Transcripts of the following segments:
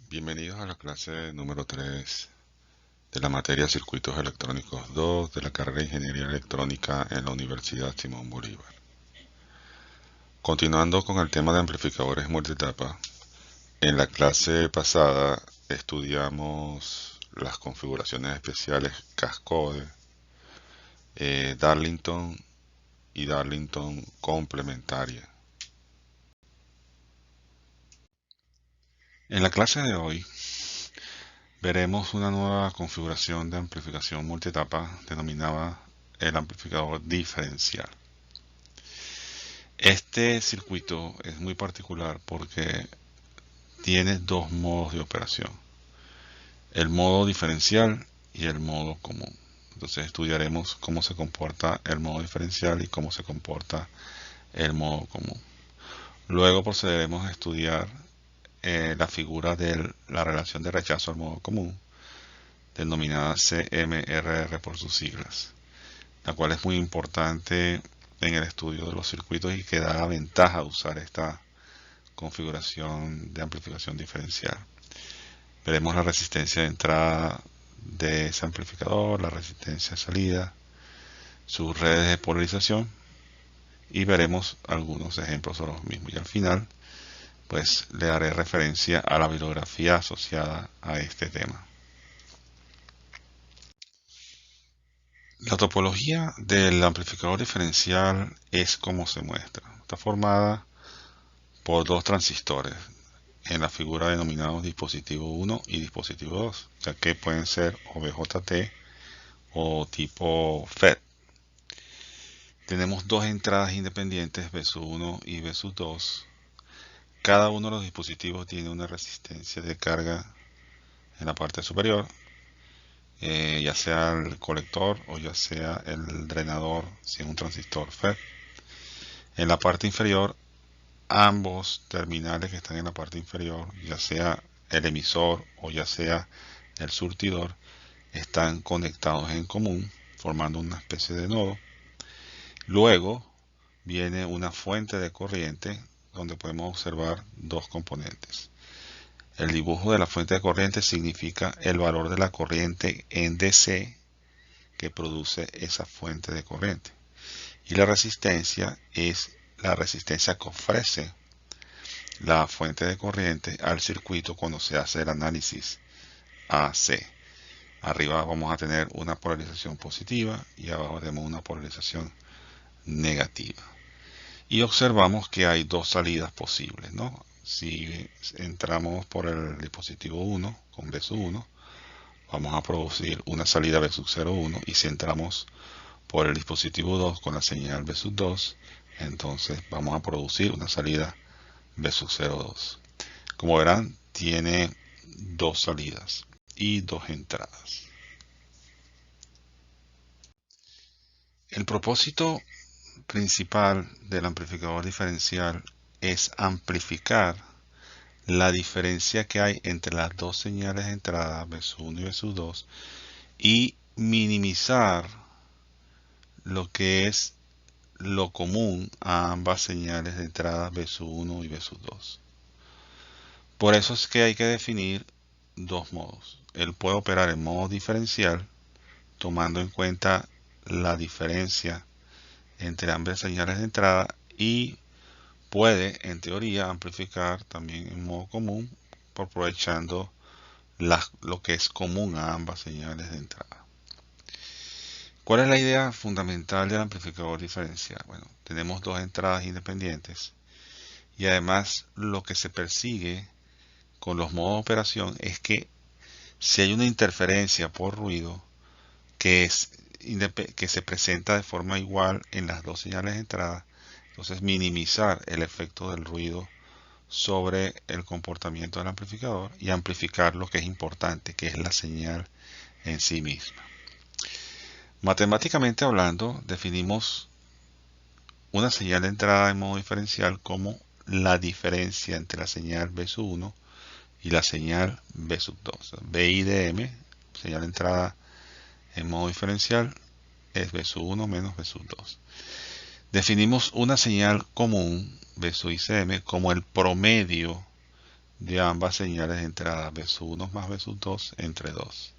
Bienvenidos a la clase número 3 de la materia Circuitos Electrónicos 2 de la carrera de Ingeniería Electrónica en la Universidad Simón Bolívar. Continuando con el tema de amplificadores multietapa, en la clase pasada estudiamos las configuraciones especiales Cascode, Darlington y Darlington complementaria. En la clase de hoy veremos una nueva configuración de amplificación multietapa denominada el amplificador diferencial. Este circuito es muy particular porque tiene dos modos de operación, el modo diferencial y el modo común. Entonces estudiaremos cómo se comporta el modo diferencial y cómo se comporta el modo común. Luego procederemos a estudiar la figura de la relación de rechazo al modo común, denominada CMRR por sus siglas, la cual es muy importante en el estudio de los circuitos y que da la ventaja de usar esta configuración de amplificación diferencial. Veremos la resistencia de entrada de ese amplificador, la resistencia de salida, sus redes de polarización y veremos algunos ejemplos sobre los mismos. Y al final, pues le daré referencia a la bibliografía asociada a este tema. La topología del amplificador diferencial es como se muestra. Está formada por dos transistores, en la figura denominados dispositivo 1 y dispositivo 2, ya que pueden ser OBJT o tipo FET. Tenemos dos entradas independientes, B1 y B2. Cada uno de los dispositivos tiene una resistencia de carga en la parte superior, ya sea el colector o ya sea el drenador, si es un transistor FET. En la parte inferior, ambos terminales que están en la parte inferior, ya sea el emisor o ya sea el surtidor, están conectados en común, formando una especie de nodo. Luego viene una fuente de corriente donde podemos observar dos componentes. El dibujo de la fuente de corriente significa el valor de la corriente en DC que produce esa fuente de corriente. Y la resistencia es la resistencia que ofrece la fuente de corriente al circuito cuando se hace el análisis AC. Arriba vamos a tener una polarización positiva y abajo tenemos una polarización negativa. Y observamos que hay dos salidas posibles, ¿no? Si entramos por el dispositivo 1 con B1, vamos a producir una salida B01, y si entramos por el dispositivo 2 con la señal B2, entonces vamos a producir una salida B02. Como verán, tiene dos salidas y dos entradas. El propósito principal del amplificador diferencial es amplificar la diferencia que hay entre las dos señales de entrada, B1 y B2, y minimizar lo que es lo común a ambas señales de entrada B1 y B2. Por eso es que hay que definir dos modos. Él puede operar en modo diferencial, tomando en cuenta la diferencia entre ambas señales de entrada, y puede, en teoría, amplificar también en modo común, aprovechando lo que es común a ambas señales de entrada. ¿Cuál es la idea fundamental del amplificador diferencial? Bueno, tenemos dos entradas independientes y además lo que se persigue con los modos de operación es que si hay una interferencia por ruido que se presenta de forma igual en las dos señales de entrada, entonces minimizar el efecto del ruido sobre el comportamiento del amplificador y amplificar lo que es importante, que es la señal en sí misma. Matemáticamente hablando, definimos una señal de entrada en modo diferencial como la diferencia entre la señal B1 y la señal B2. BI de M, señal de entrada en modo diferencial, es B1 menos B2. Definimos una señal común, B2 y CM, como el promedio de ambas señales de entrada, B1 más B2 entre 2.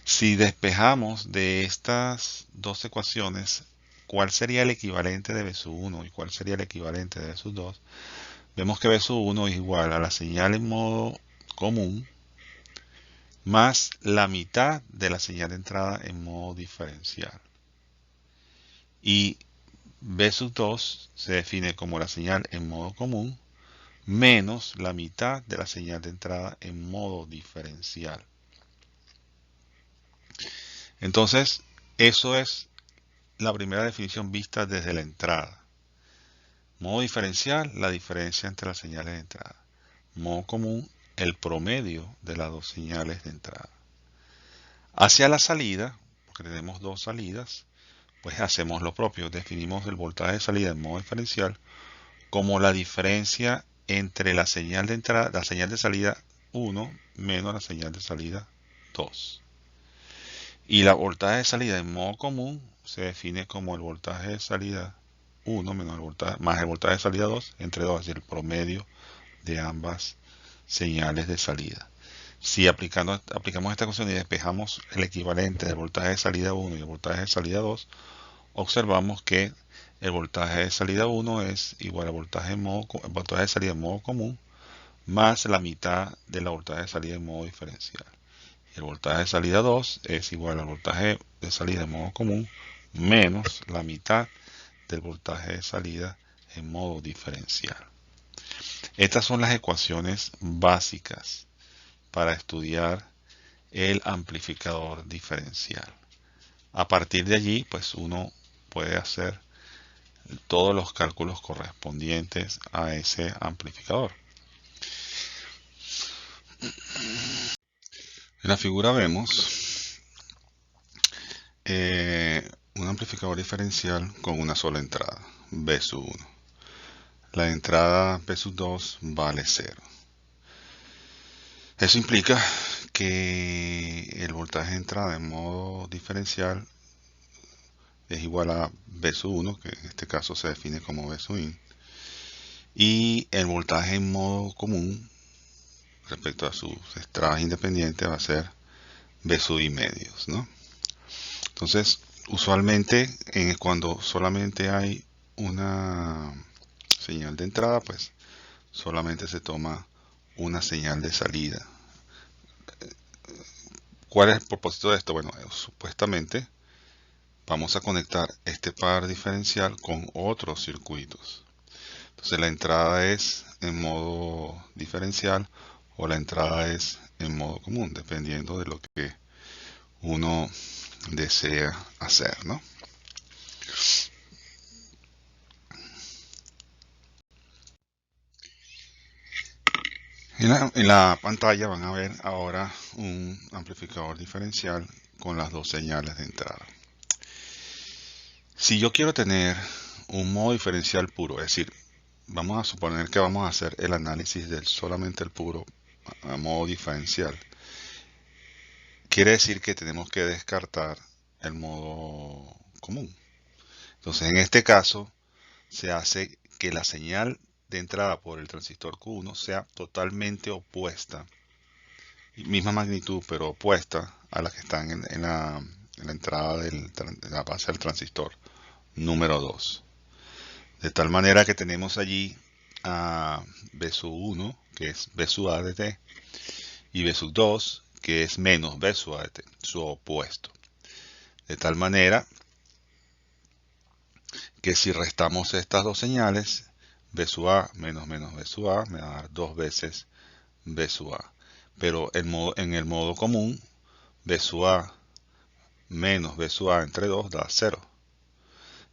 Si despejamos de estas dos ecuaciones, ¿cuál sería el equivalente de B1 y cuál sería el equivalente de B2? Vemos que B1 es igual a la señal en modo común más la mitad de la señal de entrada en modo diferencial. Y B2 se define como la señal en modo común menos la mitad de la señal de entrada en modo diferencial. Entonces, eso es la primera definición vista desde la entrada. Modo diferencial, la diferencia entre las señales de entrada. Modo común, el promedio de las dos señales de entrada. Hacia la salida, porque tenemos dos salidas, pues hacemos lo propio. Definimos el voltaje de salida en modo diferencial como la diferencia entre la señal de entrada, la señal de salida 1 menos la señal de salida 2. Y la voltaje de salida en modo común se define como el voltaje de salida 1 menos el voltaje, más el voltaje de salida 2 entre 2, es decir, el promedio de ambas señales de salida. Si aplicamos esta ecuación y despejamos el equivalente del voltaje de salida 1 y el voltaje de salida 2, observamos que el voltaje de salida 1 es igual al voltaje de salida en modo común más la mitad de la voltaje de salida en modo diferencial. Y el voltaje de salida 2 es igual al voltaje de salida en modo común menos la mitad del voltaje de salida en modo diferencial. Estas son las ecuaciones básicas para estudiar el amplificador diferencial. A partir de allí, pues uno puede hacer todos los cálculos correspondientes a ese amplificador. En la figura vemos un amplificador diferencial con una sola entrada, B1. La entrada B2 vale 0. Eso implica que el voltaje de entrada en modo diferencial es igual a B1, que en este caso se define como B1, y el voltaje en modo común respecto a sus entradas independientes va a ser B1 y medios, ¿no? Entonces, usualmente cuando solamente hay una señal de entrada, pues solamente se toma una señal de salida. ¿Cuál es el propósito de esto? Bueno, supuestamente vamos a conectar este par diferencial con otros circuitos. Entonces la entrada es en modo diferencial o la entrada es en modo común, dependiendo de lo que uno desea hacer, ¿no? En la pantalla van a ver ahora un amplificador diferencial con las dos señales de entrada. Si yo quiero tener un modo diferencial puro, es decir, vamos a suponer que vamos a hacer el análisis del solamente el puro a modo diferencial. Quiere decir que tenemos que descartar el modo común. Entonces, en este caso, se hace que la señal de entrada por el transistor Q1 sea totalmente opuesta, misma magnitud, pero opuesta a las que están en la entrada de la base del transistor número 2. De tal manera que tenemos allí a B1, que es B A de T, y B2, que es menos B A de T, su opuesto. De tal manera que si restamos estas dos señales, B A menos menos B A me va a dar dos veces B A. Pero en el modo común, B A menos B A entre 2 da 0.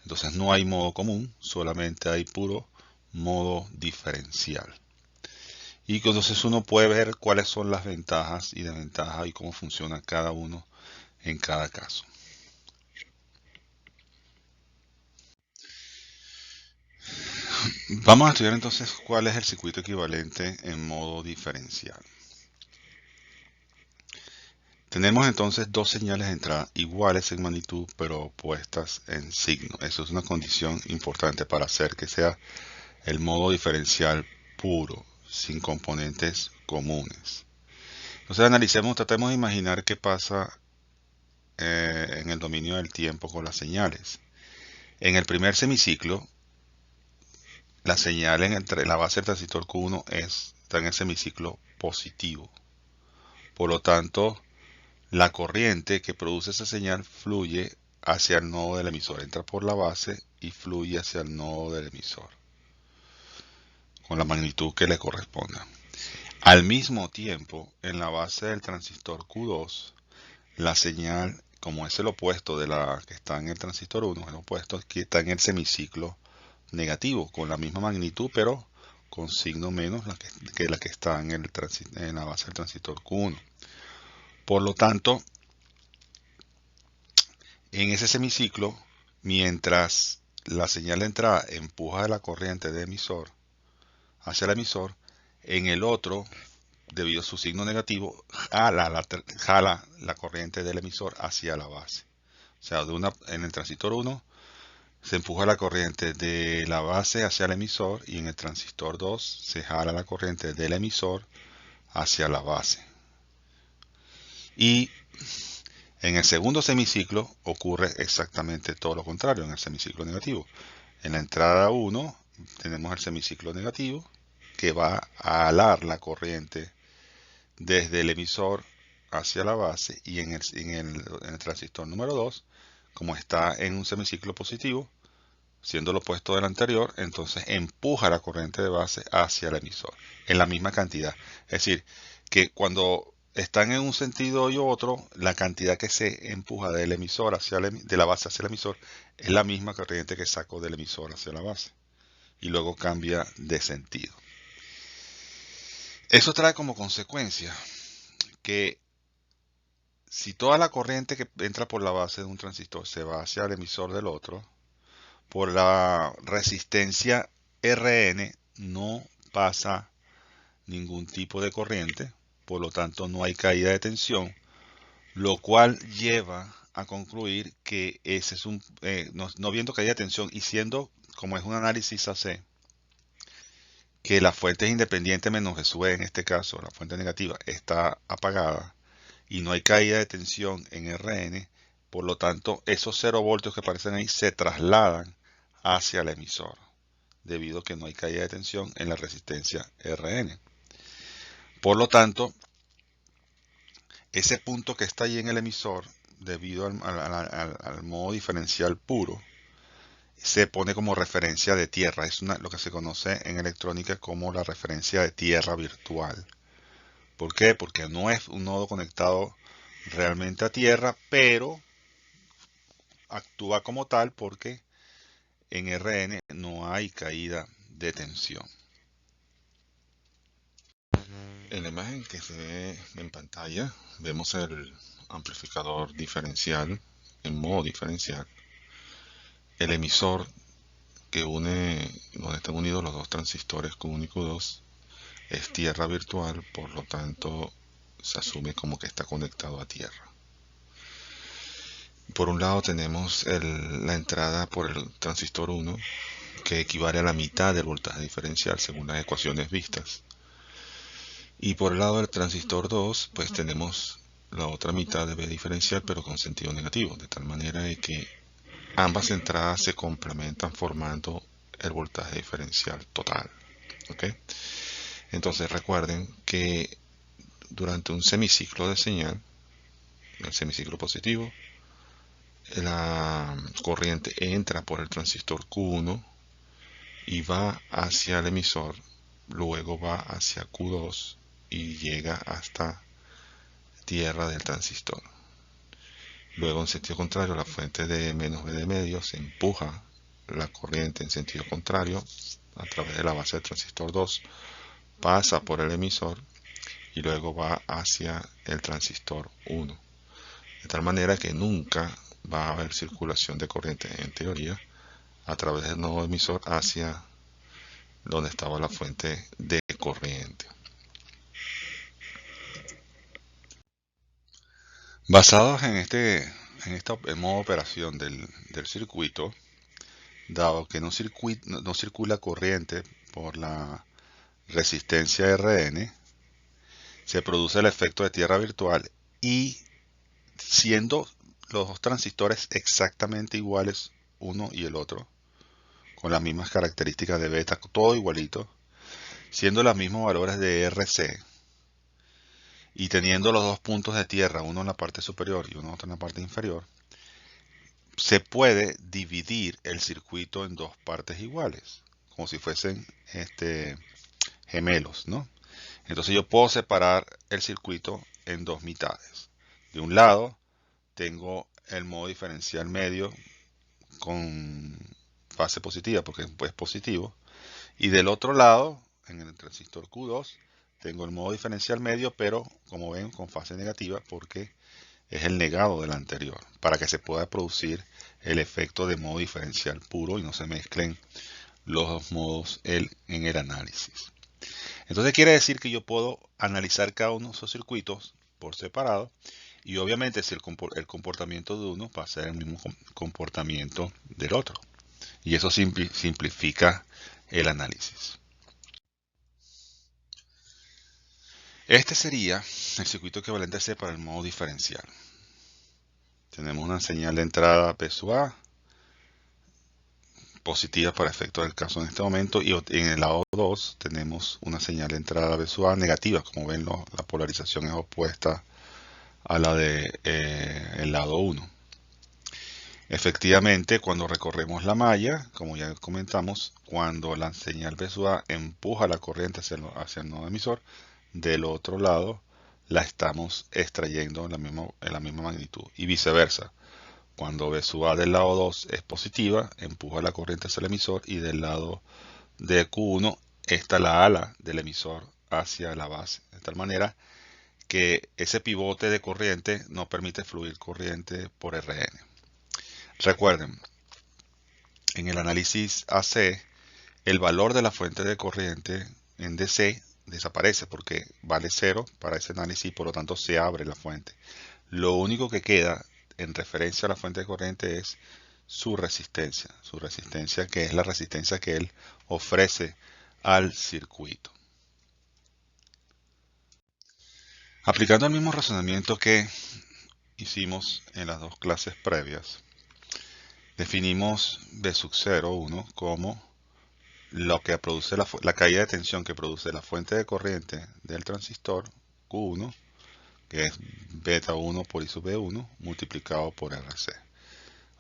Entonces no hay modo común, solamente hay puro modo diferencial. Y entonces uno puede ver cuáles son las ventajas y desventajas y cómo funciona cada uno en cada caso. Vamos a estudiar entonces cuál es el circuito equivalente en modo diferencial. Tenemos entonces dos señales de entrada iguales en magnitud pero opuestas en signo. Eso es una condición importante para hacer que sea el modo diferencial puro. sin componentes comunes. Entonces tratemos de imaginar qué pasa en el dominio del tiempo con las señales. En el primer semiciclo, la señal entre la base del transistor Q1 está en el semiciclo positivo. Por lo tanto, la corriente que produce esa señal fluye hacia el nodo del emisor. Entra por la base y fluye hacia el nodo del emisor, con la magnitud que le corresponda. Al mismo tiempo, en la base del transistor Q2, la señal, como es el opuesto de la que está en el transistor 1, el opuesto que está en el semiciclo negativo, con la misma magnitud, pero con signo menos que la que está en la base del transistor Q1. Por lo tanto, en ese semiciclo, mientras la señal de entrada empuja la corriente de emisor hacia el emisor, en el otro, debido a su signo negativo, jala la corriente del emisor hacia la base. O sea, en el transistor 1 se empuja la corriente de la base hacia el emisor, y en el transistor 2 se jala la corriente del emisor hacia la base. Y en el segundo semiciclo ocurre exactamente todo lo contrario, en el semiciclo negativo. En la entrada 1 tenemos el semiciclo negativo, que va a jalar la corriente desde el emisor hacia la base, y en el transistor número 2, como está en un semiciclo positivo, siendo lo opuesto del anterior, entonces empuja la corriente de base hacia el emisor en la misma cantidad. Es decir, que cuando están en un sentido y otro, la cantidad que se empuja del emisor de la base hacia el emisor es la misma corriente que saco del emisor hacia la base, y luego cambia de sentido. Eso trae como consecuencia que si toda la corriente que entra por la base de un transistor se va hacia el emisor del otro, por la resistencia Rn no pasa ningún tipo de corriente, por lo tanto no hay caída de tensión, lo cual lleva a concluir que ese es no viendo caída de tensión y siendo, como es un análisis AC, que la fuente es independiente menos SUE, en este caso la fuente negativa está apagada y no hay caída de tensión en Rn, por lo tanto esos 0 voltios que aparecen ahí se trasladan hacia el emisor, debido a que no hay caída de tensión en la resistencia Rn. Por lo tanto, ese punto que está ahí en el emisor, debido al modo diferencial puro, se pone como referencia de tierra. Es lo que se conoce en electrónica como la referencia de tierra virtual. ¿Por qué? Porque no es un nodo conectado realmente a tierra, pero actúa como tal porque en Rn no hay caída de tensión. En la imagen que se ve en pantalla vemos el amplificador diferencial en modo diferencial. El emisor que une, donde están unidos los dos transistores Q1 y Q2, es tierra virtual, por lo tanto se asume como que está conectado a tierra. Por un lado tenemos la entrada por el transistor 1, que equivale a la mitad del voltaje diferencial según las ecuaciones vistas. Y por el lado del transistor 2, pues tenemos la otra mitad de B diferencial, pero con sentido negativo, de tal manera de que ambas entradas se complementan formando el voltaje diferencial total. ¿Okay? Entonces recuerden que durante un semiciclo de señal, el semiciclo positivo, la corriente entra por el transistor Q1 y va hacia el emisor, luego va hacia Q2 y llega hasta tierra del transistor. Luego, en sentido contrario, la fuente de menos B de medio se empuja la corriente en sentido contrario a través de la base del transistor 2, pasa por el emisor y luego va hacia el transistor 1. De tal manera que nunca va a haber circulación de corriente, en teoría, a través del nodo emisor hacia donde estaba la fuente de corriente. Basados en este modo de operación del circuito, dado que no circula corriente por la resistencia Rn, se produce el efecto de tierra virtual y siendo los dos transistores exactamente iguales uno y el otro, con las mismas características de beta, todo igualito, siendo los mismos valores de RC y teniendo los dos puntos de tierra, uno en la parte superior y uno en la parte inferior, se puede dividir el circuito en dos partes iguales, como si fuesen gemelos, ¿no? Entonces yo puedo separar el circuito en dos mitades. De un lado tengo el modo diferencial medio con fase positiva porque es positivo, y del otro lado, en el transistor Q2, tengo el modo diferencial medio, pero como ven con fase negativa porque es el negado del anterior, para que se pueda producir el efecto de modo diferencial puro y no se mezclen los dos modos en el análisis. Entonces quiere decir que yo puedo analizar cada uno de esos circuitos por separado y obviamente si el comportamiento de uno va a ser el mismo comportamiento del otro. Y eso simplifica el análisis. Este sería el circuito equivalente C para el modo diferencial. Tenemos una señal de entrada P sub A positiva para efecto del caso en este momento y en el lado 2 tenemos una señal de entrada B sub A negativa. Como ven, la polarización es opuesta a la de el lado 1. Efectivamente, cuando recorremos la malla, como ya comentamos, cuando la señal B sub A empuja la corriente hacia el nodo emisor, del otro lado la estamos extrayendo en la misma magnitud y viceversa. Cuando B sub A del lado 2 es positiva, empuja la corriente hacia el emisor y del lado de Q1 está la ala del emisor hacia la base. De tal manera que ese pivote de corriente no permite fluir corriente por Rn. Recuerden, en el análisis AC, el valor de la fuente de corriente en DC desaparece porque vale 0 para ese análisis y por lo tanto se abre la fuente. Lo único que queda en referencia a la fuente de corriente es su resistencia que es la resistencia que él ofrece al circuito. Aplicando el mismo razonamiento que hicimos en las dos clases previas, definimos B sub 0, 1 como lo que produce la caída de tensión que produce la fuente de corriente del transistor Q1, que es beta 1 por I sub B1 multiplicado por RC.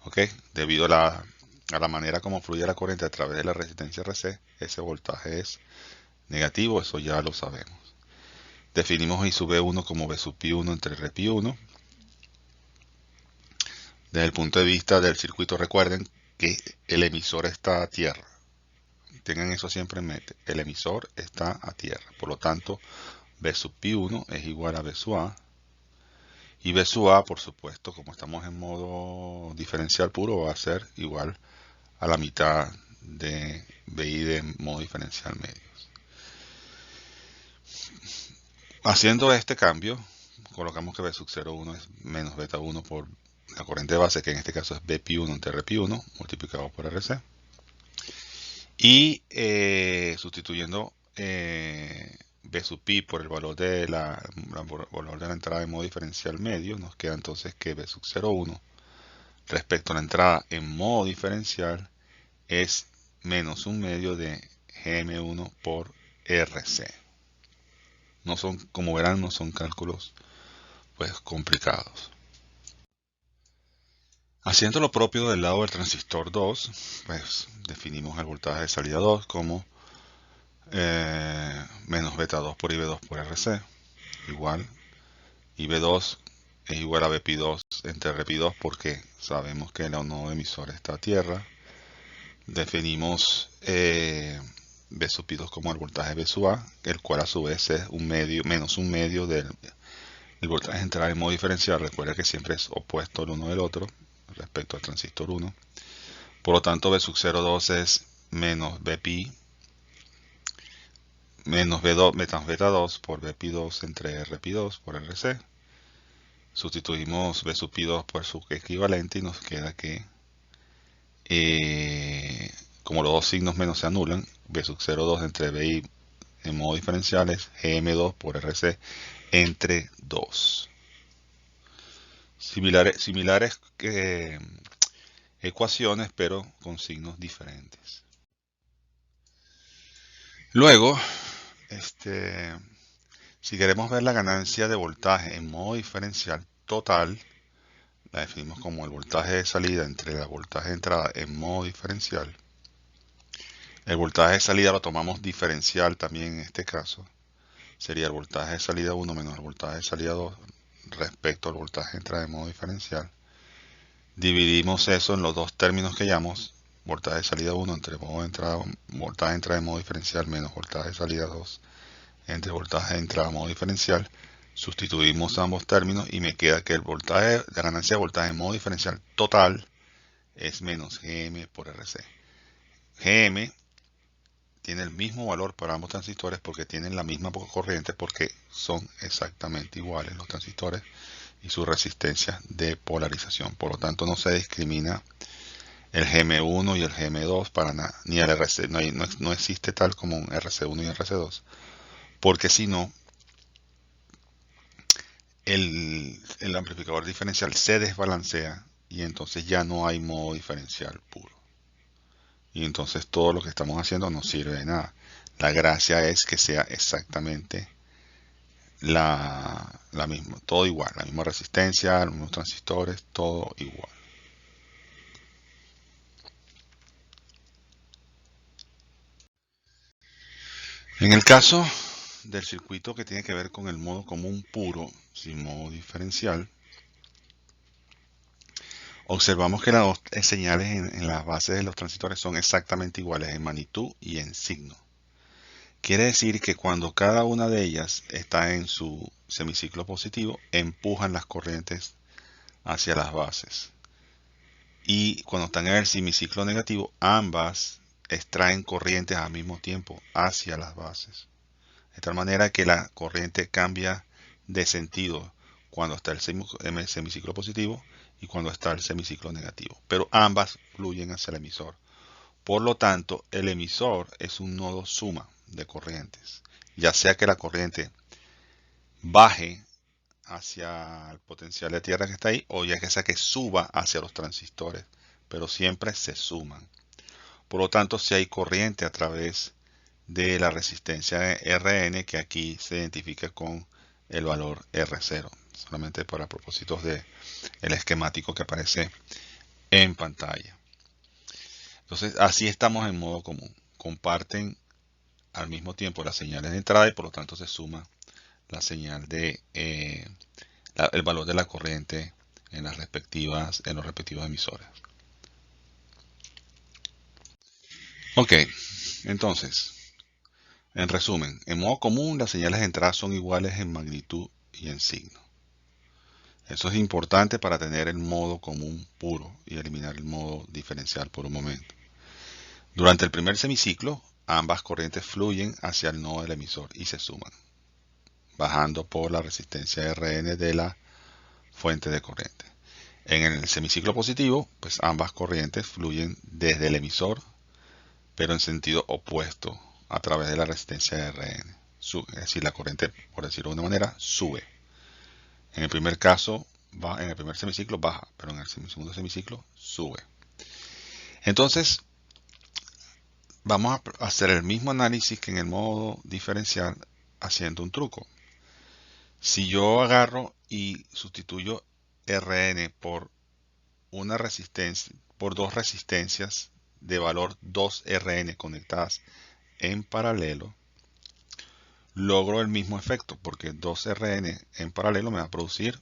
¿Ok? Debido a la manera como fluye la corriente a través de la resistencia RC, ese voltaje es negativo, eso ya lo sabemos. Definimos I sub B1 como B sub pi1 entre R pi1. Desde el punto de vista del circuito, recuerden que el emisor está a tierra. Tengan eso siempre en mente. El emisor está a tierra. Por lo tanto, B sub pi1 es igual a B sub A. Y B sub A, por supuesto, como estamos en modo diferencial puro, va a ser igual a la mitad de BI de modo diferencial medios. Haciendo este cambio, colocamos que B sub 0,1 es menos beta 1 por la corriente base, que en este caso es B pi1 entre R pi1 multiplicado por RC. Y sustituyendo B sub pi por el valor de la entrada en modo diferencial medio, nos queda entonces que B sub 0,1 respecto a la entrada en modo diferencial es menos un medio de Gm1 por Rc. No son, como verán, no son cálculos pues complicados. Haciendo lo propio del lado del transistor 2, pues definimos el voltaje de salida 2 como menos beta 2 por IB2 por RC, igual IB2 es igual a BP2 entre RP2 porque sabemos que el nodo emisor está a tierra. Definimos B sub pi2 como el voltaje B sub A, el cual a su vez es un medio, menos un medio del voltaje de entrada en modo diferencial. Recuerda que siempre es opuesto el uno del otro respecto al transistor 1. Por lo tanto, B sub 0,2 es menos Bpi menos B2, beta 2 por Bpi2 entre Rpi2 por Rc. Sustituimos B sub pi2 por su equivalente y nos queda que como los dos signos menos se anulan, B sub 0,2 entre Bi en modo diferencial es GM2 por RC entre 2. Similares ecuaciones, pero con signos diferentes. Luego, si queremos ver la ganancia de voltaje en modo diferencial total, la definimos como el voltaje de salida entre el voltaje de entrada en modo diferencial. El voltaje de salida lo tomamos diferencial también en este caso. Sería el voltaje de salida 1 menos el voltaje de salida 2 respecto al voltaje de entrada en modo diferencial. Dividimos eso en los dos términos que llamamos voltaje de salida 1 entre modo de entrada, voltaje de entrada en modo diferencial menos voltaje de salida 2 entre voltaje de entrada en modo diferencial. Sustituimos ambos términos y me queda que el voltaje, la ganancia de voltaje en modo diferencial total es menos Gm por Rc. Gm tiene el mismo valor para ambos transistores porque tienen la misma corriente, porque son exactamente iguales los transistores y su resistencia de polarización. Por lo tanto, no se discrimina el GM1 y el GM2 para nada, ni el RC. No existe tal como un RC1 y RC2, porque si no, el amplificador diferencial se desbalancea y entonces ya no hay modo diferencial puro. Y entonces todo lo que estamos haciendo no sirve de nada. La gracia es que sea exactamente la misma, todo igual, la misma resistencia, los mismos transistores, todo igual. En el caso del circuito que tiene que ver con el modo común puro, sin modo diferencial, observamos que las dos señales en las bases de los transistores son exactamente iguales en magnitud y en signo. Quiere decir que cuando cada una de ellas está en su semiciclo positivo, empujan las corrientes hacia las bases. Y cuando están en el semiciclo negativo, ambas extraen corrientes al mismo tiempo hacia las bases. De tal manera que la corriente cambia de sentido cuando está el semiciclo positivo y cuando está el semiciclo negativo. Pero ambas fluyen hacia el emisor. Por lo tanto, el emisor es un nodo suma de corrientes. Ya sea que la corriente baje hacia el potencial de tierra que está ahí, o ya que sea que suba hacia los transistores, pero siempre se suman. Por lo tanto, si hay corriente a través de la resistencia Rn, que aquí se identifica con el valor R0, solamente para propósitos del esquemático que aparece en pantalla. Entonces, así estamos en modo común. Comparten al mismo tiempo las señales de entrada y por lo tanto se suma la señal de el valor de la corriente en los respectivos emisores. Ok, entonces, en resumen, en modo común las señales de entrada son iguales en magnitud y en signo. Eso es importante para tener el modo común puro y eliminar el modo diferencial por un momento. Durante el primer semiciclo, ambas corrientes fluyen hacia el nodo del emisor y se suman, bajando por la resistencia Rn de la fuente de corriente. En el semiciclo positivo, pues ambas corrientes fluyen desde el emisor, pero en sentido opuesto a través de la resistencia Rn. Es decir, la corriente, por decirlo de una manera, sube. En el primer caso, en el primer semiciclo baja, pero en el segundo semiciclo sube. Entonces, vamos a hacer el mismo análisis que en el modo diferencial haciendo un truco. Si yo agarro y sustituyo Rn por una resistencia, por dos resistencias de valor 2Rn conectadas en paralelo, logro el mismo efecto, porque 2Rn en paralelo me va a producir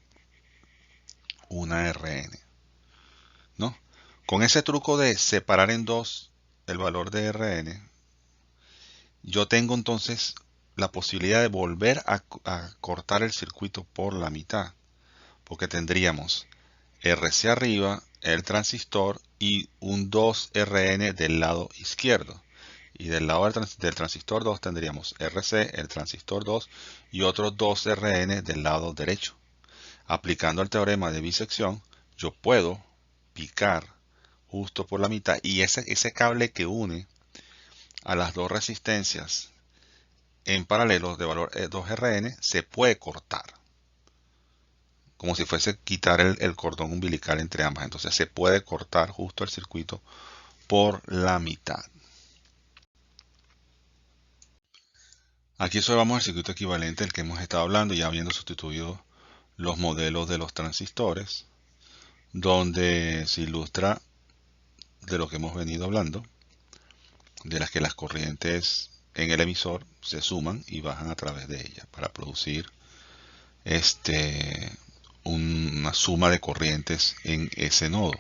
una Rn, ¿no? Con ese truco de separar en dos el valor de Rn, yo tengo entonces la posibilidad de volver a cortar el circuito por la mitad, porque tendríamos RC arriba, el transistor y un 2Rn del lado izquierdo. Y del lado del transistor 2 tendríamos RC, el transistor 2 y otros 2Rn del lado derecho. Aplicando el teorema de bisección, yo puedo picar justo por la mitad y ese cable que une a las dos resistencias en paralelo de valor 2Rn se puede cortar, como si fuese quitar el cordón umbilical entre ambas. Entonces se puede cortar justo el circuito por la mitad. Aquí observamos el circuito equivalente del que hemos estado hablando, ya habiendo sustituido los modelos de los transistores, donde se ilustra de lo que hemos venido hablando, de las que las corrientes en el emisor se suman y bajan a través de ella para producir una suma de corrientes en ese nodo.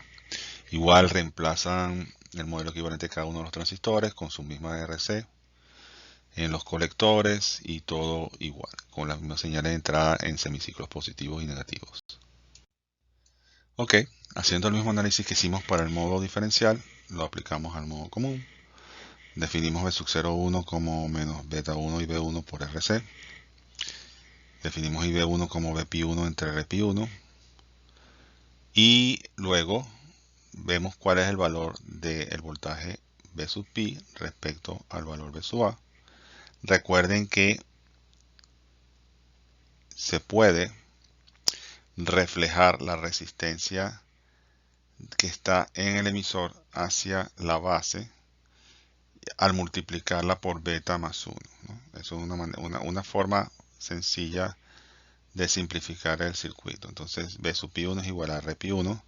Igual reemplazan el modelo equivalente de cada uno de los transistores con su misma RC en los colectores y todo igual, con las mismas señales de entrada en semiciclos positivos y negativos. Ok, haciendo el mismo análisis que hicimos para el modo diferencial, lo aplicamos al modo común. Definimos B sub 0,1 como menos beta 1 y B1 por RC. Definimos IB1 como Bpi1 entre Rpi1. Y luego vemos cuál es el valor del voltaje B sub pi respecto al valor B sub A. Recuerden que se puede reflejar la resistencia que está en el emisor hacia la base al multiplicarla por beta más 1, ¿no? Eso es una forma sencilla de simplificar el circuito. Entonces B sub pi 1 es igual a Rpi 1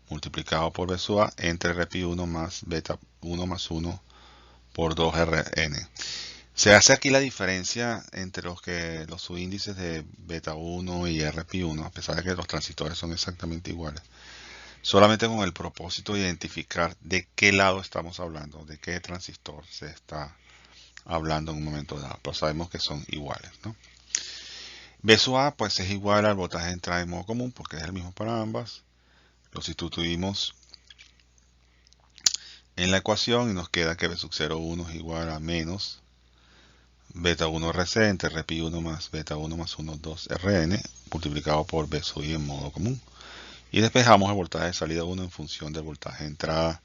multiplicado por B sub A entre Rpi 1 más beta 1 más 1 por 2Rn. Se hace aquí la diferencia entre los subíndices de beta 1 y Rpi 1, a pesar de que los transistores son exactamente iguales, solamente con el propósito de identificar de qué lado estamos hablando, de qué transistor se está hablando en un momento dado, pero sabemos que son iguales, ¿no? B sub A pues es igual al voltaje de entrada en modo común porque es el mismo para ambas. Lo sustituimos en la ecuación y nos queda que B sub 0,1 es igual a menos beta 1 RC entre Rpi 1 más beta 1 más 1 2Rn multiplicado por B sub I en modo común. Y despejamos el voltaje de salida 1 en función del voltaje de entrada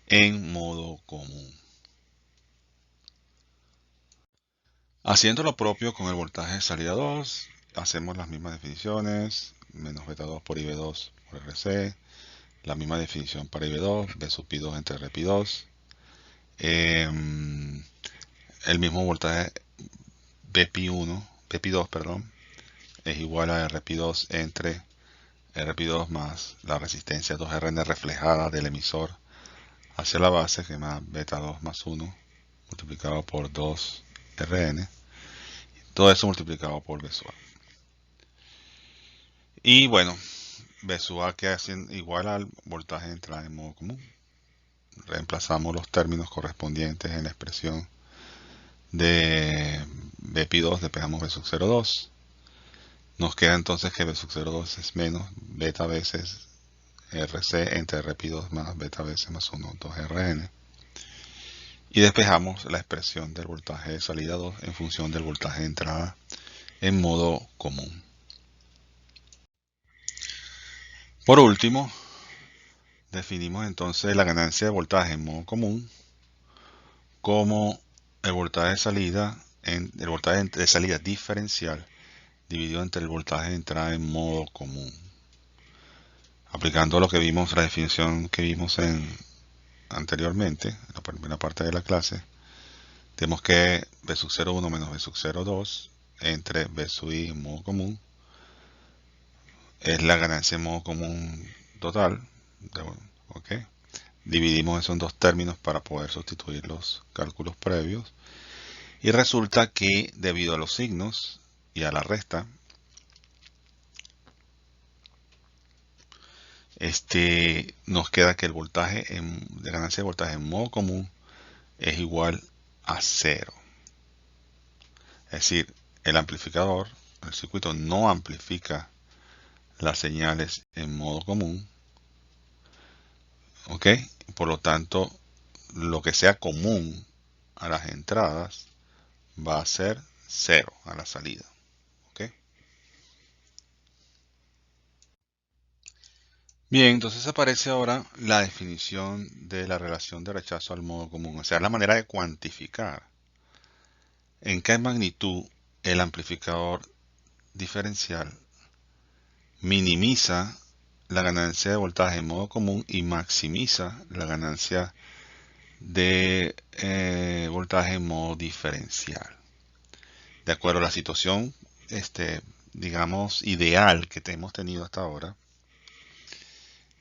en modo común. Haciendo lo propio con el voltaje de salida 2, hacemos las mismas definiciones, menos beta 2 por IB2 por RC, la misma definición para IB2, B sub pi 2 entre Rpi 2, el mismo voltaje Bpi 2, perdón, es igual a Rpi 2 entre Rpi 2 más la resistencia 2Rn reflejada del emisor hacia la base, que es más beta 2 más 1 multiplicado por 2Rn. Todo eso multiplicado por B sub A. Y bueno, B sub A queda igual al voltaje de entrada en modo común. Reemplazamos los términos correspondientes en la expresión de Bpi2, despejamos B sub 0,2. Nos queda entonces que B sub 0,2 es menos beta veces RC entre Rpi2 más beta veces más 1, 2Rn. Y despejamos la expresión del voltaje de salida 2 en función del voltaje de entrada en modo común. Por último, definimos entonces la ganancia de voltaje en modo común como el voltaje de salida diferencial dividido entre el voltaje de entrada en modo común. Aplicando lo que vimos, la definición que vimos anteriormente, en la primera parte de la clase, tenemos que B sub 0,1 menos B sub 0,2 entre B sub I en modo común es la ganancia en modo común total. ¿Okay? Dividimos eso en dos términos para poder sustituir los cálculos previos. Y resulta que debido a los signos y a la resta, nos queda que el voltaje de ganancia de voltaje en modo común es igual a 0. Es decir, el amplificador, el circuito no amplifica las señales en modo común. ¿Ok? Por lo tanto, lo que sea común a las entradas va a ser 0 a la salida. ¿Ok? Bien, entonces aparece ahora la definición de la relación de rechazo al modo común. O sea, la manera de cuantificar ¿En qué magnitud el amplificador diferencial minimiza la ganancia de voltaje en modo común y maximiza la ganancia de voltaje en modo diferencial? De acuerdo a la situación, digamos, ideal que hemos tenido hasta ahora,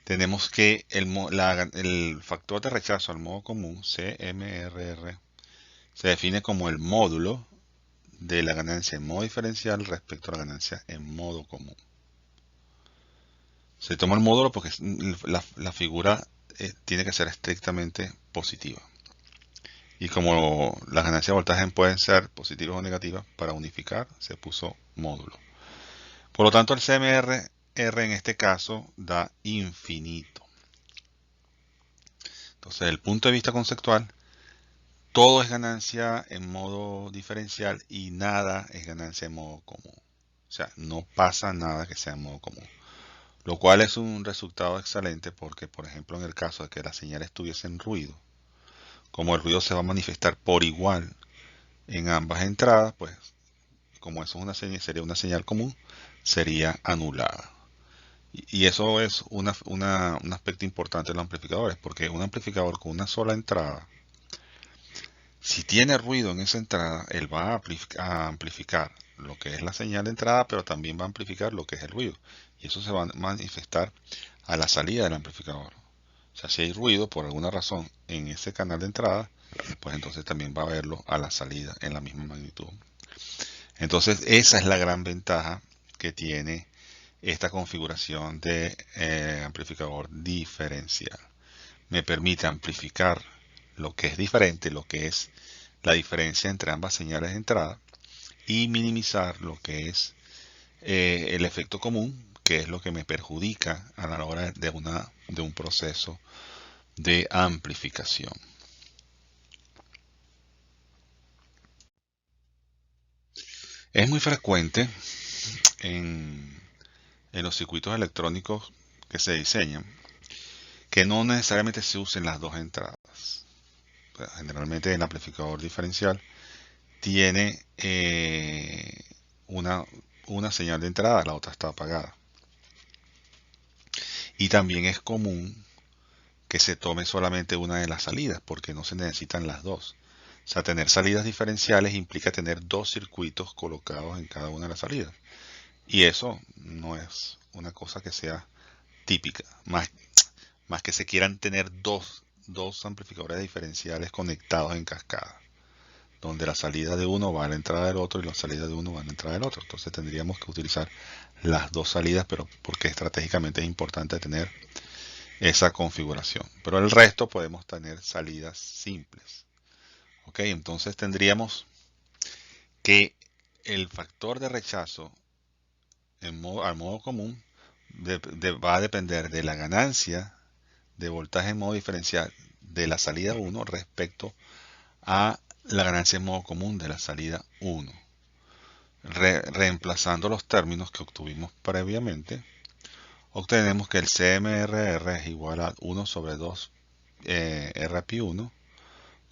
tenemos que el factor de rechazo al modo común, CMRR, se define como el módulo de la ganancia en modo diferencial respecto a la ganancia en modo común. Se toma el módulo porque la figura tiene que ser estrictamente positiva. Y como las ganancias de voltaje pueden ser positivas o negativas, para unificar se puso módulo. Por lo tanto, el CMR en este caso da infinito. Entonces, desde el punto de vista conceptual, todo es ganancia en modo diferencial y nada es ganancia en modo común. O sea, no pasa nada que sea en modo común. Lo cual es un resultado excelente porque, por ejemplo, en el caso de que la señal estuviese en ruido, como el ruido se va a manifestar por igual en ambas entradas, pues como eso es una señal, sería una señal común, sería anulada. Y eso es un aspecto importante de los amplificadores, porque un amplificador con una sola entrada, si tiene ruido en esa entrada, él va a amplificar lo que es la señal de entrada, pero también va a amplificar lo que es el ruido. Y eso se va a manifestar a la salida del amplificador. O sea, si hay ruido por alguna razón en ese canal de entrada, pues entonces también va a verlo a la salida en la misma magnitud. Entonces, esa es la gran ventaja que tiene esta configuración de amplificador diferencial. Me permite amplificar lo que es diferente, lo que es la diferencia entre ambas señales de entrada, y minimizar lo que es el efecto común, que es lo que me perjudica a la hora de un proceso de amplificación. Es muy frecuente en, en los circuitos electrónicos que se diseñan que no necesariamente se usen las dos entradas. Generalmente el amplificador diferencial tiene una, una señal de entrada, la otra está apagada. Y también es común que se tome solamente una de las salidas, porque no se necesitan las dos. O sea, tener salidas diferenciales implica tener dos circuitos colocados en cada una de las salidas. Y eso no es una cosa que sea típica, más que se quieran tener dos amplificadores diferenciales conectados en cascada, donde la salida de uno va a la entrada del otro y la salida de uno va a la entrada del otro. Entonces tendríamos que utilizar las dos salidas, pero porque estratégicamente es importante tener esa configuración. Pero el resto podemos tener salidas simples. Ok, entonces tendríamos que el factor de rechazo al modo común va a depender de la ganancia de voltaje en modo diferencial de la salida 1 respecto a la ganancia en modo común de la salida 1. Reemplazando los términos que obtuvimos previamente, obtenemos que el CMRR es igual a 1 sobre 2 RP1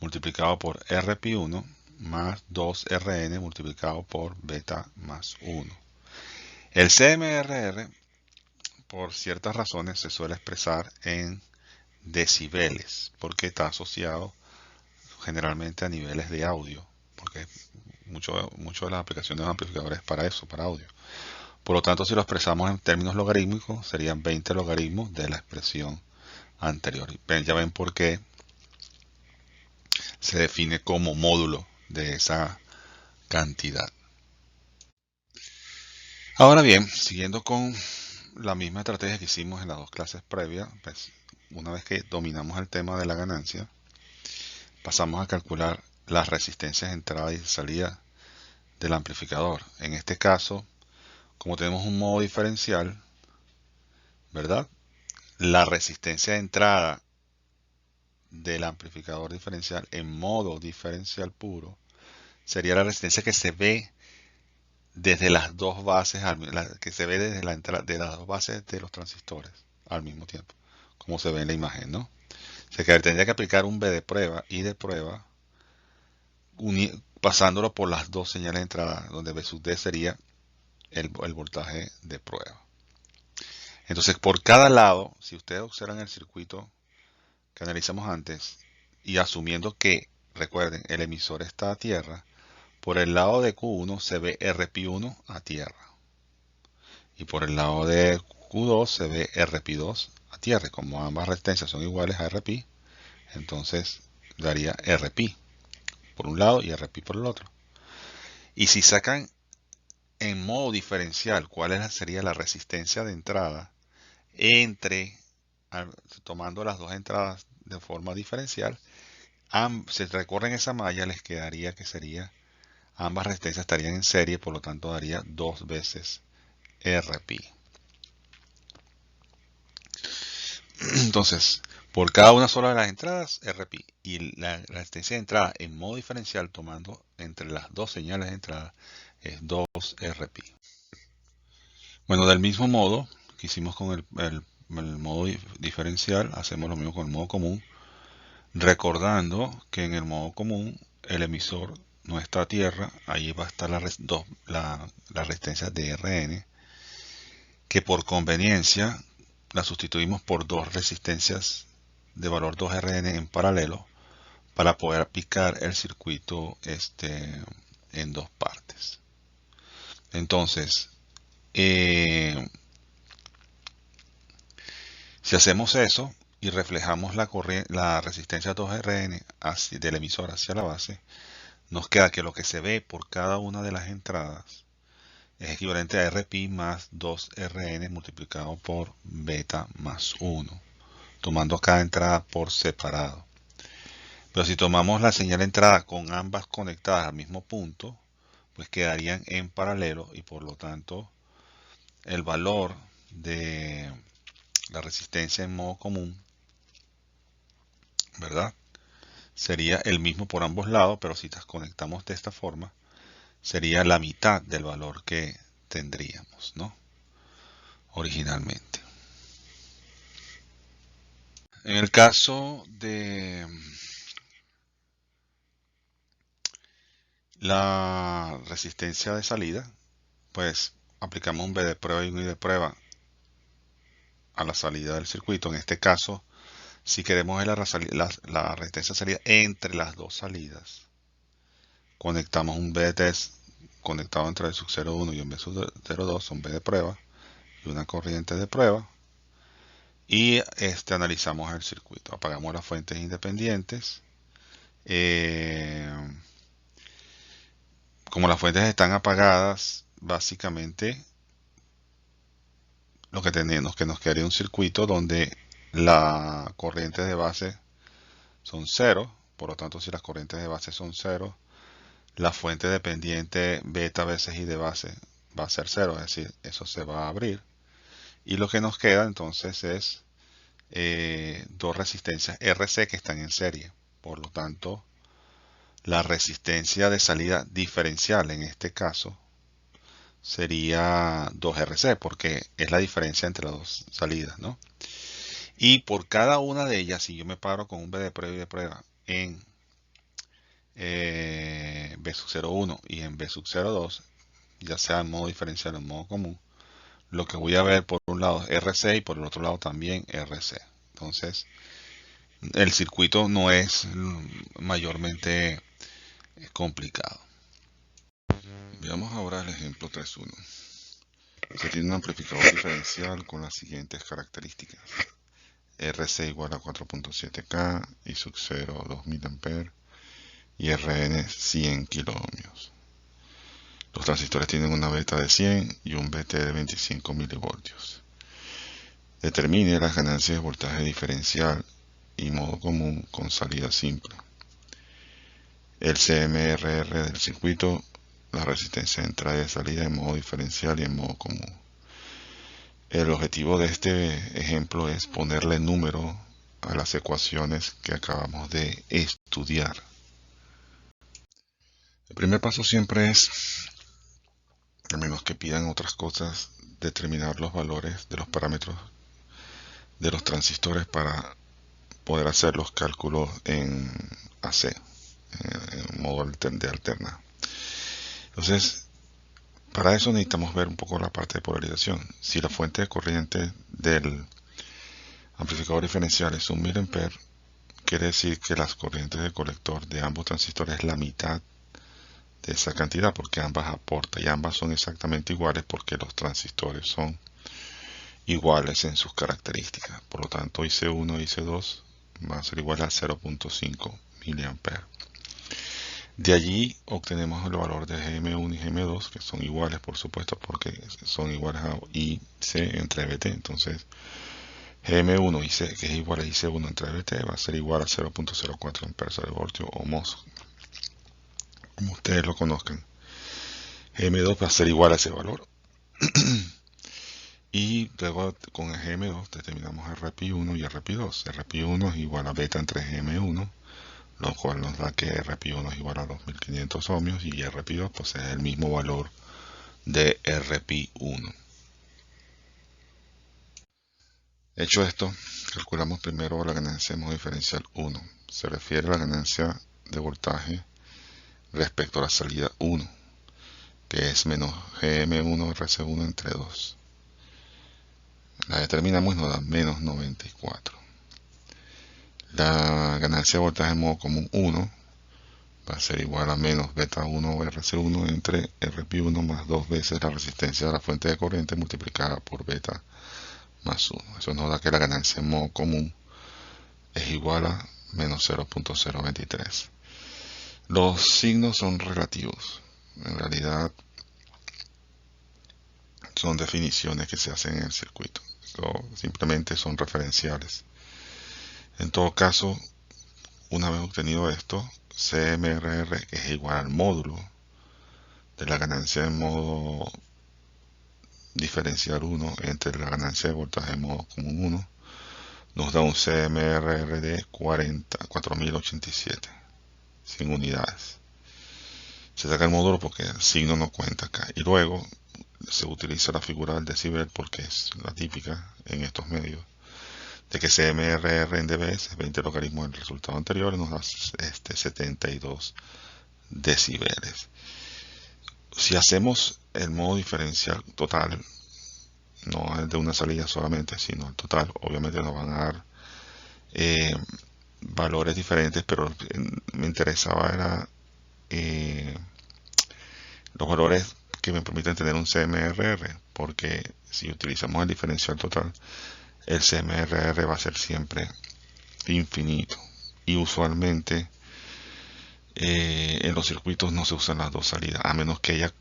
multiplicado por RP1 más 2RN multiplicado por beta más 1. El CMRR, por ciertas razones, se suele expresar en decibeles, porque está asociado generalmente a niveles de audio, porque mucho de las aplicaciones de amplificadores para eso, para audio. Por lo tanto, si lo expresamos en términos logarítmicos, serían 20 logaritmos de la expresión anterior. Ya ven por qué se define como módulo de esa cantidad. Ahora bien, siguiendo con la misma estrategia que hicimos en las dos clases previas, pues una vez que dominamos el tema de la ganancia, pasamos a calcular las resistencias de entrada y salida del amplificador. En este caso, como tenemos un modo diferencial, ¿verdad? La resistencia de entrada del amplificador diferencial en modo diferencial puro sería la resistencia que se ve desde las dos bases, que se ve desde la entrada de las dos bases de los transistores al mismo tiempo, como se ve en la imagen, ¿no? O sea que tendría que aplicar un B de prueba y de prueba pasándolo por las dos señales de entrada, donde V sub D sería el voltaje de prueba. Entonces, por cada lado, si ustedes observan el circuito que analizamos antes, y asumiendo que, recuerden, el emisor está a tierra, por el lado de Q1 se ve RP1 a tierra. Y por el lado de Q2 se ve RP2 a tierra. Como ambas resistencias son iguales a RP, entonces daría RP por un lado y RP por el otro. Y si sacan en modo diferencial cuál sería la resistencia de entrada tomando las dos entradas de forma diferencial, se recorren esa malla, les quedaría que sería, ambas resistencias estarían en serie, por lo tanto daría 2 veces RP. Entonces, por cada una sola de las entradas, RP. Y la resistencia de entrada en modo diferencial, tomando entre las dos señales de entrada, es 2 RP. Bueno, del mismo modo que hicimos con el modo diferencial, hacemos lo mismo con el modo común, recordando que en el modo común el emisor no está a tierra, ahí va a estar la resistencia de Rn, que por conveniencia la sustituimos por dos resistencias de valor 2Rn en paralelo para poder aplicar el circuito en dos partes. Entonces, si hacemos eso y reflejamos la resistencia 2Rn del emisor hacia la base, nos queda que lo que se ve por cada una de las entradas es equivalente a Rp más 2Rn multiplicado por beta más 1, tomando cada entrada por separado. Pero si tomamos la señal de entrada con ambas conectadas al mismo punto, pues quedarían en paralelo y por lo tanto el valor de la resistencia en modo común, ¿verdad? Sería el mismo por ambos lados, pero si las conectamos de esta forma, sería la mitad del valor que tendríamos, ¿no? Originalmente. En el caso de la resistencia de salida, pues aplicamos un B de prueba y un I de prueba a la salida del circuito. En este caso, si queremos ver la resistencia de salida entre las dos salidas, conectamos un B de test conectado entre el sub 01 y un B sub 02, un B de prueba y una corriente de prueba. Y analizamos el circuito. Apagamos las fuentes independientes. Como las fuentes están apagadas, básicamente lo que tenemos que nos quedaría un circuito donde las corrientes de base son cero. Por lo tanto, si las corrientes de base son cero, la fuente dependiente beta veces I de base va a ser cero, es decir, eso se va a abrir. Y lo que nos queda entonces es dos resistencias RC que están en serie. Por lo tanto, la resistencia de salida diferencial en este caso sería 2RC, porque es la diferencia entre las dos salidas, ¿no? Y por cada una de ellas, si yo me paro con un B de prueba y de prueba en B sub 01 y en B sub 02, ya sea en modo diferencial o en modo común, lo que voy a ver por un lado es RC y por el otro lado también RC. Entonces, el circuito no es mayormente complicado. Veamos ahora el ejemplo 3.1. Se tiene un amplificador diferencial con las siguientes características. RC igual a 4.7K, I sub 0 2000 A y RN 100 kiloohmios. Los transistores tienen una beta de 100 y un BT de 25 milivoltios. Determine las ganancias de voltaje diferencial y modo común con salida simple. El CMRR del circuito, la resistencia de entrada y de salida en modo diferencial y en modo común. El objetivo de este ejemplo es ponerle número a las ecuaciones que acabamos de estudiar. El primer paso siempre es, a menos que pidan otras cosas, determinar los valores de los parámetros de los transistores para poder hacer los cálculos en AC, en modo de alterna. Entonces, para eso necesitamos ver un poco la parte de polarización. Si la fuente de corriente del amplificador diferencial es 1 mA, quiere decir que las corrientes del colector de ambos transistores es la mitad de esa cantidad, porque ambas aportan y ambas son exactamente iguales porque los transistores son iguales en sus características. Por lo tanto, IC1 y IC2 van a ser iguales a 0.5 mA. De allí obtenemos el valor de GM1 y GM2, que son iguales, por supuesto, porque son iguales a IC entre BT. Entonces, GM1 IC, que es igual a IC1 entre BT, va a ser igual a 0.04 A/V o mos, como ustedes lo conozcan. GM2 va a ser igual a ese valor. Y luego con el GM2 determinamos RPI1 y RPI2. RPI1 es igual a beta entre GM1, lo cual nos da que RPI1 es igual a 2500 ohmios y RPI2 pues es el mismo valor de RPI1. Hecho esto, calculamos primero la ganancia de modo diferencial 1. Se refiere a la ganancia de voltaje respecto a la salida 1, que es menos GM1 RC1 entre 2. La determinamos y nos da menos 94. La ganancia de voltaje en modo común 1 va a ser igual a menos beta 1 RC1 entre RP1 más 2 veces la resistencia de la fuente de corriente multiplicada por beta más 1. Eso nos da que la ganancia en modo común es igual a menos 0.023. Los signos son relativos. En realidad son definiciones que se hacen en el circuito. Simplemente son referenciales. En todo caso, una vez obtenido esto, CMRR es igual al módulo de la ganancia en modo diferencial 1 entre la ganancia de voltaje en modo común 1, nos da un CMRR de 4087 sin unidades. Se saca el módulo porque el signo no cuenta acá. Y luego se utiliza la figura del decibel porque es la típica en estos medios, de que CMRR en dB es 20 logaritmos del resultado anterior y nos da 72 decibeles. Si hacemos el modo diferencial total, no el de una salida solamente, sino el total, obviamente nos van a dar valores diferentes, pero me interesaba era los valores que me permiten tener un CMRR, porque si utilizamos el diferencial total, el CMRR va a ser siempre infinito y usualmente en los circuitos no se usan las dos salidas, a menos que haya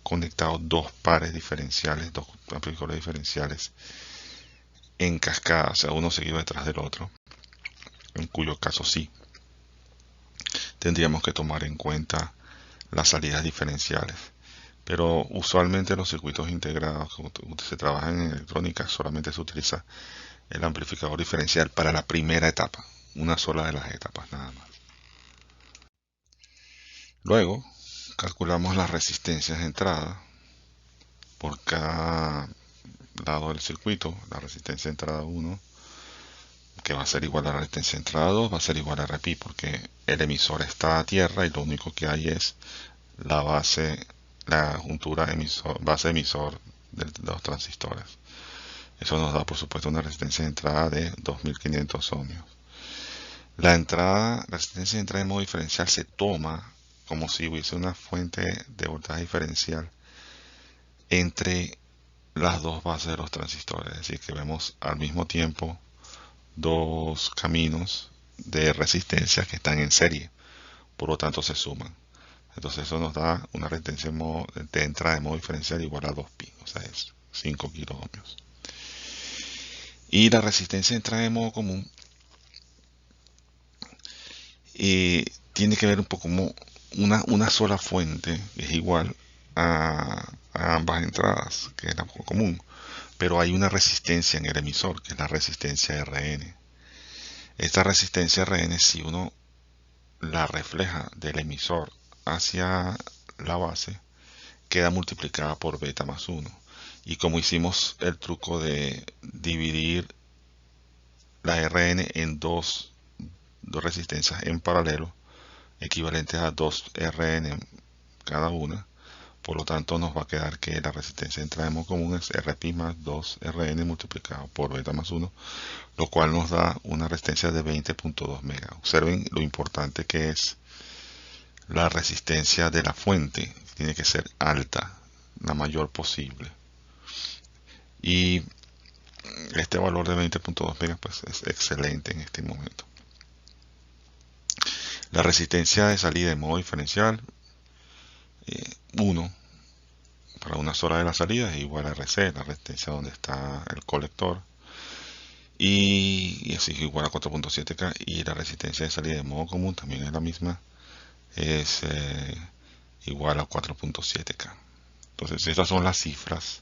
conectado dos pares diferenciales, dos amplificadores diferenciales en cascada, o sea, uno seguido detrás del otro, en cuyo caso sí tendríamos que tomar en cuenta las salidas diferenciales. Pero usualmente los circuitos integrados, como se trabaja en electrónica, solamente se utiliza el amplificador diferencial para la primera etapa, una sola de las etapas nada más. Luego calculamos las resistencias de entrada por cada lado del circuito. La resistencia de entrada 1, que va a ser igual a la resistencia de entrada 2, va a ser igual a RPI porque el emisor está a tierra y lo único que hay es la base, la juntura base emisor de los transistores. Eso nos da por supuesto una resistencia de entrada de 2500 ohmios. La resistencia de entrada en modo diferencial se toma como si hubiese una fuente de voltaje diferencial entre las dos bases de los transistores. Es decir, que vemos al mismo tiempo dos caminos de resistencia que están en serie. Por lo tanto, se suman. Entonces eso nos da una resistencia de entrada de modo diferencial igual a 2pi, o sea, es 5 kilo ohmios. Y la resistencia de entrada de modo común tiene que ver un poco como una sola fuente, que es igual a ambas entradas, que es la modo común. Pero hay una resistencia en el emisor, que es la resistencia RN. Esta resistencia RN, si uno la refleja del emisor hacia la base, queda multiplicada por beta más 1. Y como hicimos el truco de dividir la RN en dos resistencias en paralelo, equivalentes a 2 Rn cada una. Por lo tanto, nos va a quedar que la resistencia de entrada de modo común es Rp más 2 Rn multiplicado por beta más 1, lo cual nos da una resistencia de 20.2 megas. Observen lo importante que es la resistencia de la fuente. Tiene que ser alta, la mayor posible. Y este valor de 20.2 megas pues, es excelente en este momento. La resistencia de salida de modo diferencial, 1 para una sola de las salidas es igual a RC, la resistencia donde está el colector, y así es igual a 4.7K, y la resistencia de salida de modo común también es la misma, es igual a 4.7K. Entonces estas son las cifras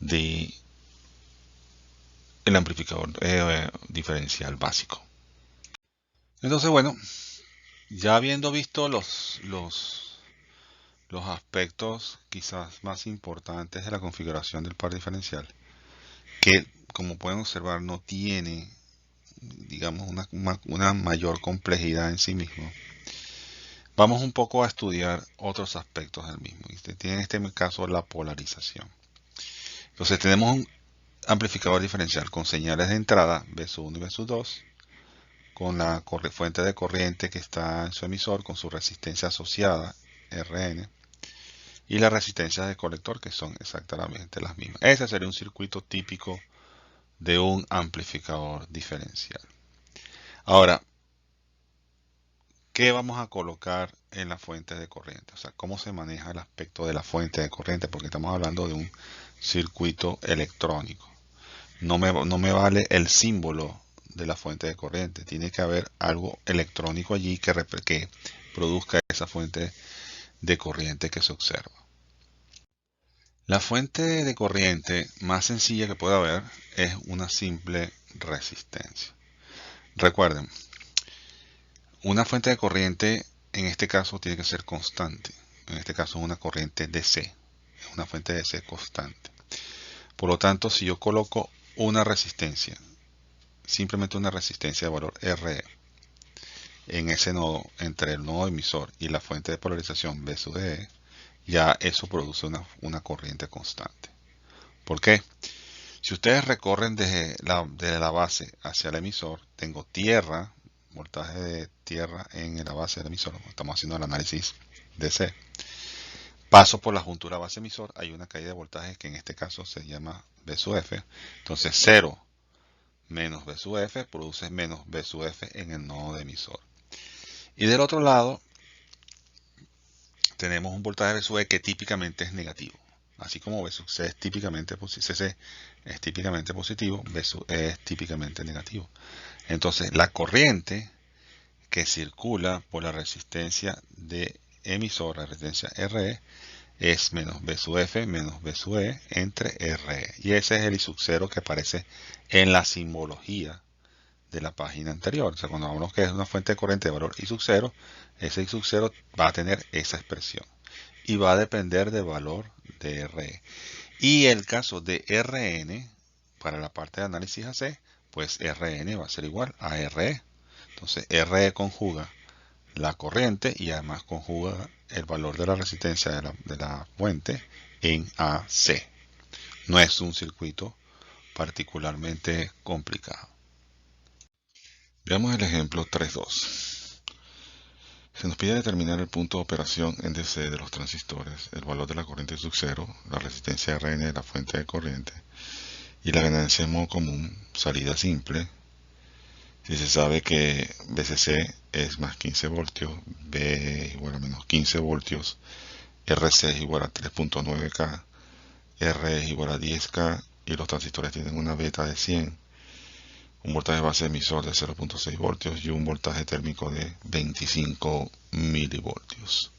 de el amplificador diferencial básico. Entonces bueno, ya habiendo visto los aspectos quizás más importantes de la configuración del par diferencial, que como pueden observar no tiene, digamos, una mayor complejidad en sí mismo, vamos un poco a estudiar otros aspectos del mismo. Y tiene en este caso la polarización. Entonces tenemos un amplificador diferencial con señales de entrada V1 y V2, con la fuente de corriente que está en su emisor, con su resistencia asociada Rn, y las resistencias de colector que son exactamente las mismas. Ese sería un circuito típico de un amplificador diferencial. Ahora, ¿qué vamos a colocar en la fuente de corriente? O sea, ¿cómo se maneja el aspecto de la fuente de corriente? Porque estamos hablando de un circuito electrónico. No me vale el símbolo de la fuente de corriente. Tiene que haber algo electrónico allí que produzca esa fuente de corriente que se observa. La fuente de corriente más sencilla que puede haber es una simple resistencia. Recuerden, una fuente de corriente en este caso tiene que ser constante. En este caso es una corriente DC, es una fuente DC constante. Por lo tanto, si yo coloco una resistencia, simplemente una resistencia de valor RE, en ese nodo, entre el nodo emisor y la fuente de polarización V sub E, ya eso produce una corriente constante. ¿Por qué? Si ustedes recorren desde la base hacia el emisor, tengo tierra, voltaje de tierra en la base del emisor, estamos haciendo el análisis DC. Paso por la juntura base emisor, hay una caída de voltaje que en este caso se llama V sub F. Entonces 0 menos V sub F produce menos V sub F en el nodo de emisor. Y del otro lado tenemos un voltaje V sub E que típicamente es negativo. Así como V sub C es típicamente positivo, V sub E es típicamente negativo. Entonces la corriente que circula por la resistencia de emisor, la resistencia RE, es menos V sub F menos V sub E entre RE. Y ese es el I sub 0 que aparece en la simbología de la página anterior. O sea, cuando hablamos que es una fuente de corriente de valor I sub 0, ese I sub 0 va a tener esa expresión. Y va a depender del valor de RE. Y el caso de Rn, para la parte de análisis AC, pues Rn va a ser igual a RE. Entonces RE conjuga la corriente y además conjuga el valor de la resistencia de la fuente en AC. No es un circuito particularmente complicado. Veamos el ejemplo 3.2. Se nos pide determinar el punto de operación en DC de los transistores, el valor de la corriente sub 0, la resistencia Rn de la fuente de corriente y la ganancia en modo común, salida simple. Si se sabe que VCC es más 15 voltios, B es igual a menos 15 voltios, RC es igual a 3.9K, R es igual a 10K y los transistores tienen una beta de 100, un voltaje base emisor de 0.6 voltios y un voltaje térmico de 25 milivoltios.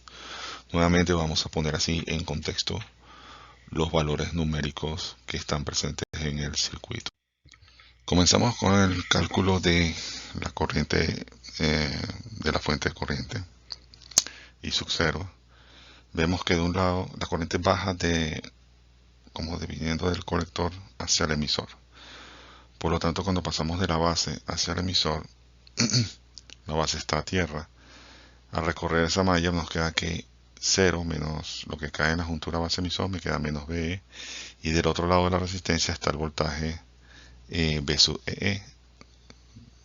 Nuevamente vamos a poner así en contexto los valores numéricos que están presentes en el circuito. Comenzamos con el cálculo de la corriente de la fuente de corriente I sub 0. Vemos que de un lado la corriente baja como viniendo del colector hacia el emisor. Por lo tanto, cuando pasamos de la base hacia el emisor, la base está a tierra, Al recorrer esa malla nos queda que 0 menos lo que cae en la juntura base emisor me queda menos BE, y del otro lado de la resistencia está el voltaje B sub EE,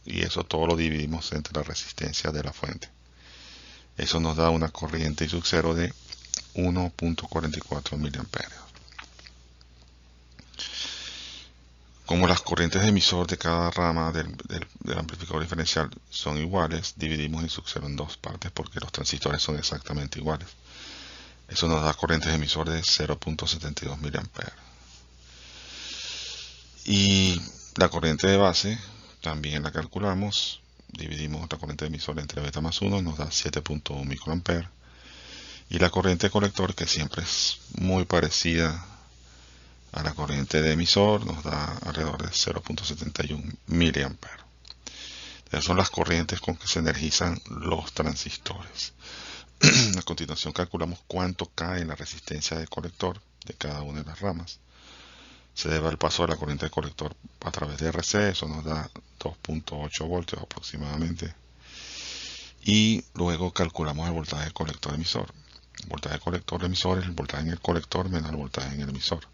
y eso todo lo dividimos entre la resistencia de la fuente. Eso nos da una corriente I sub 0 de 1.44 miliamperios. Como las corrientes de emisor de cada rama del amplificador diferencial son iguales, dividimos I sub 0 en dos partes porque los transistores son exactamente iguales. Eso nos da corrientes de emisor de 0.72 miliamperios. Y la corriente de base también la calculamos. Dividimos la corriente de emisor entre beta más 1 y nos da 7.1 microamperes. Y la corriente de colector, que siempre es muy parecida a la corriente de emisor, nos da alrededor de 0.71 miliamperes. Esas son las corrientes con que se energizan los transistores. A continuación calculamos cuánto cae en la resistencia de colector de cada una de las ramas. Se debe al paso de la corriente de colector a través de RC, eso nos da 2.8 voltios aproximadamente. Y luego calculamos el voltaje de colector emisor. El voltaje de colector emisor es el voltaje en el colector menos el voltaje en el emisor.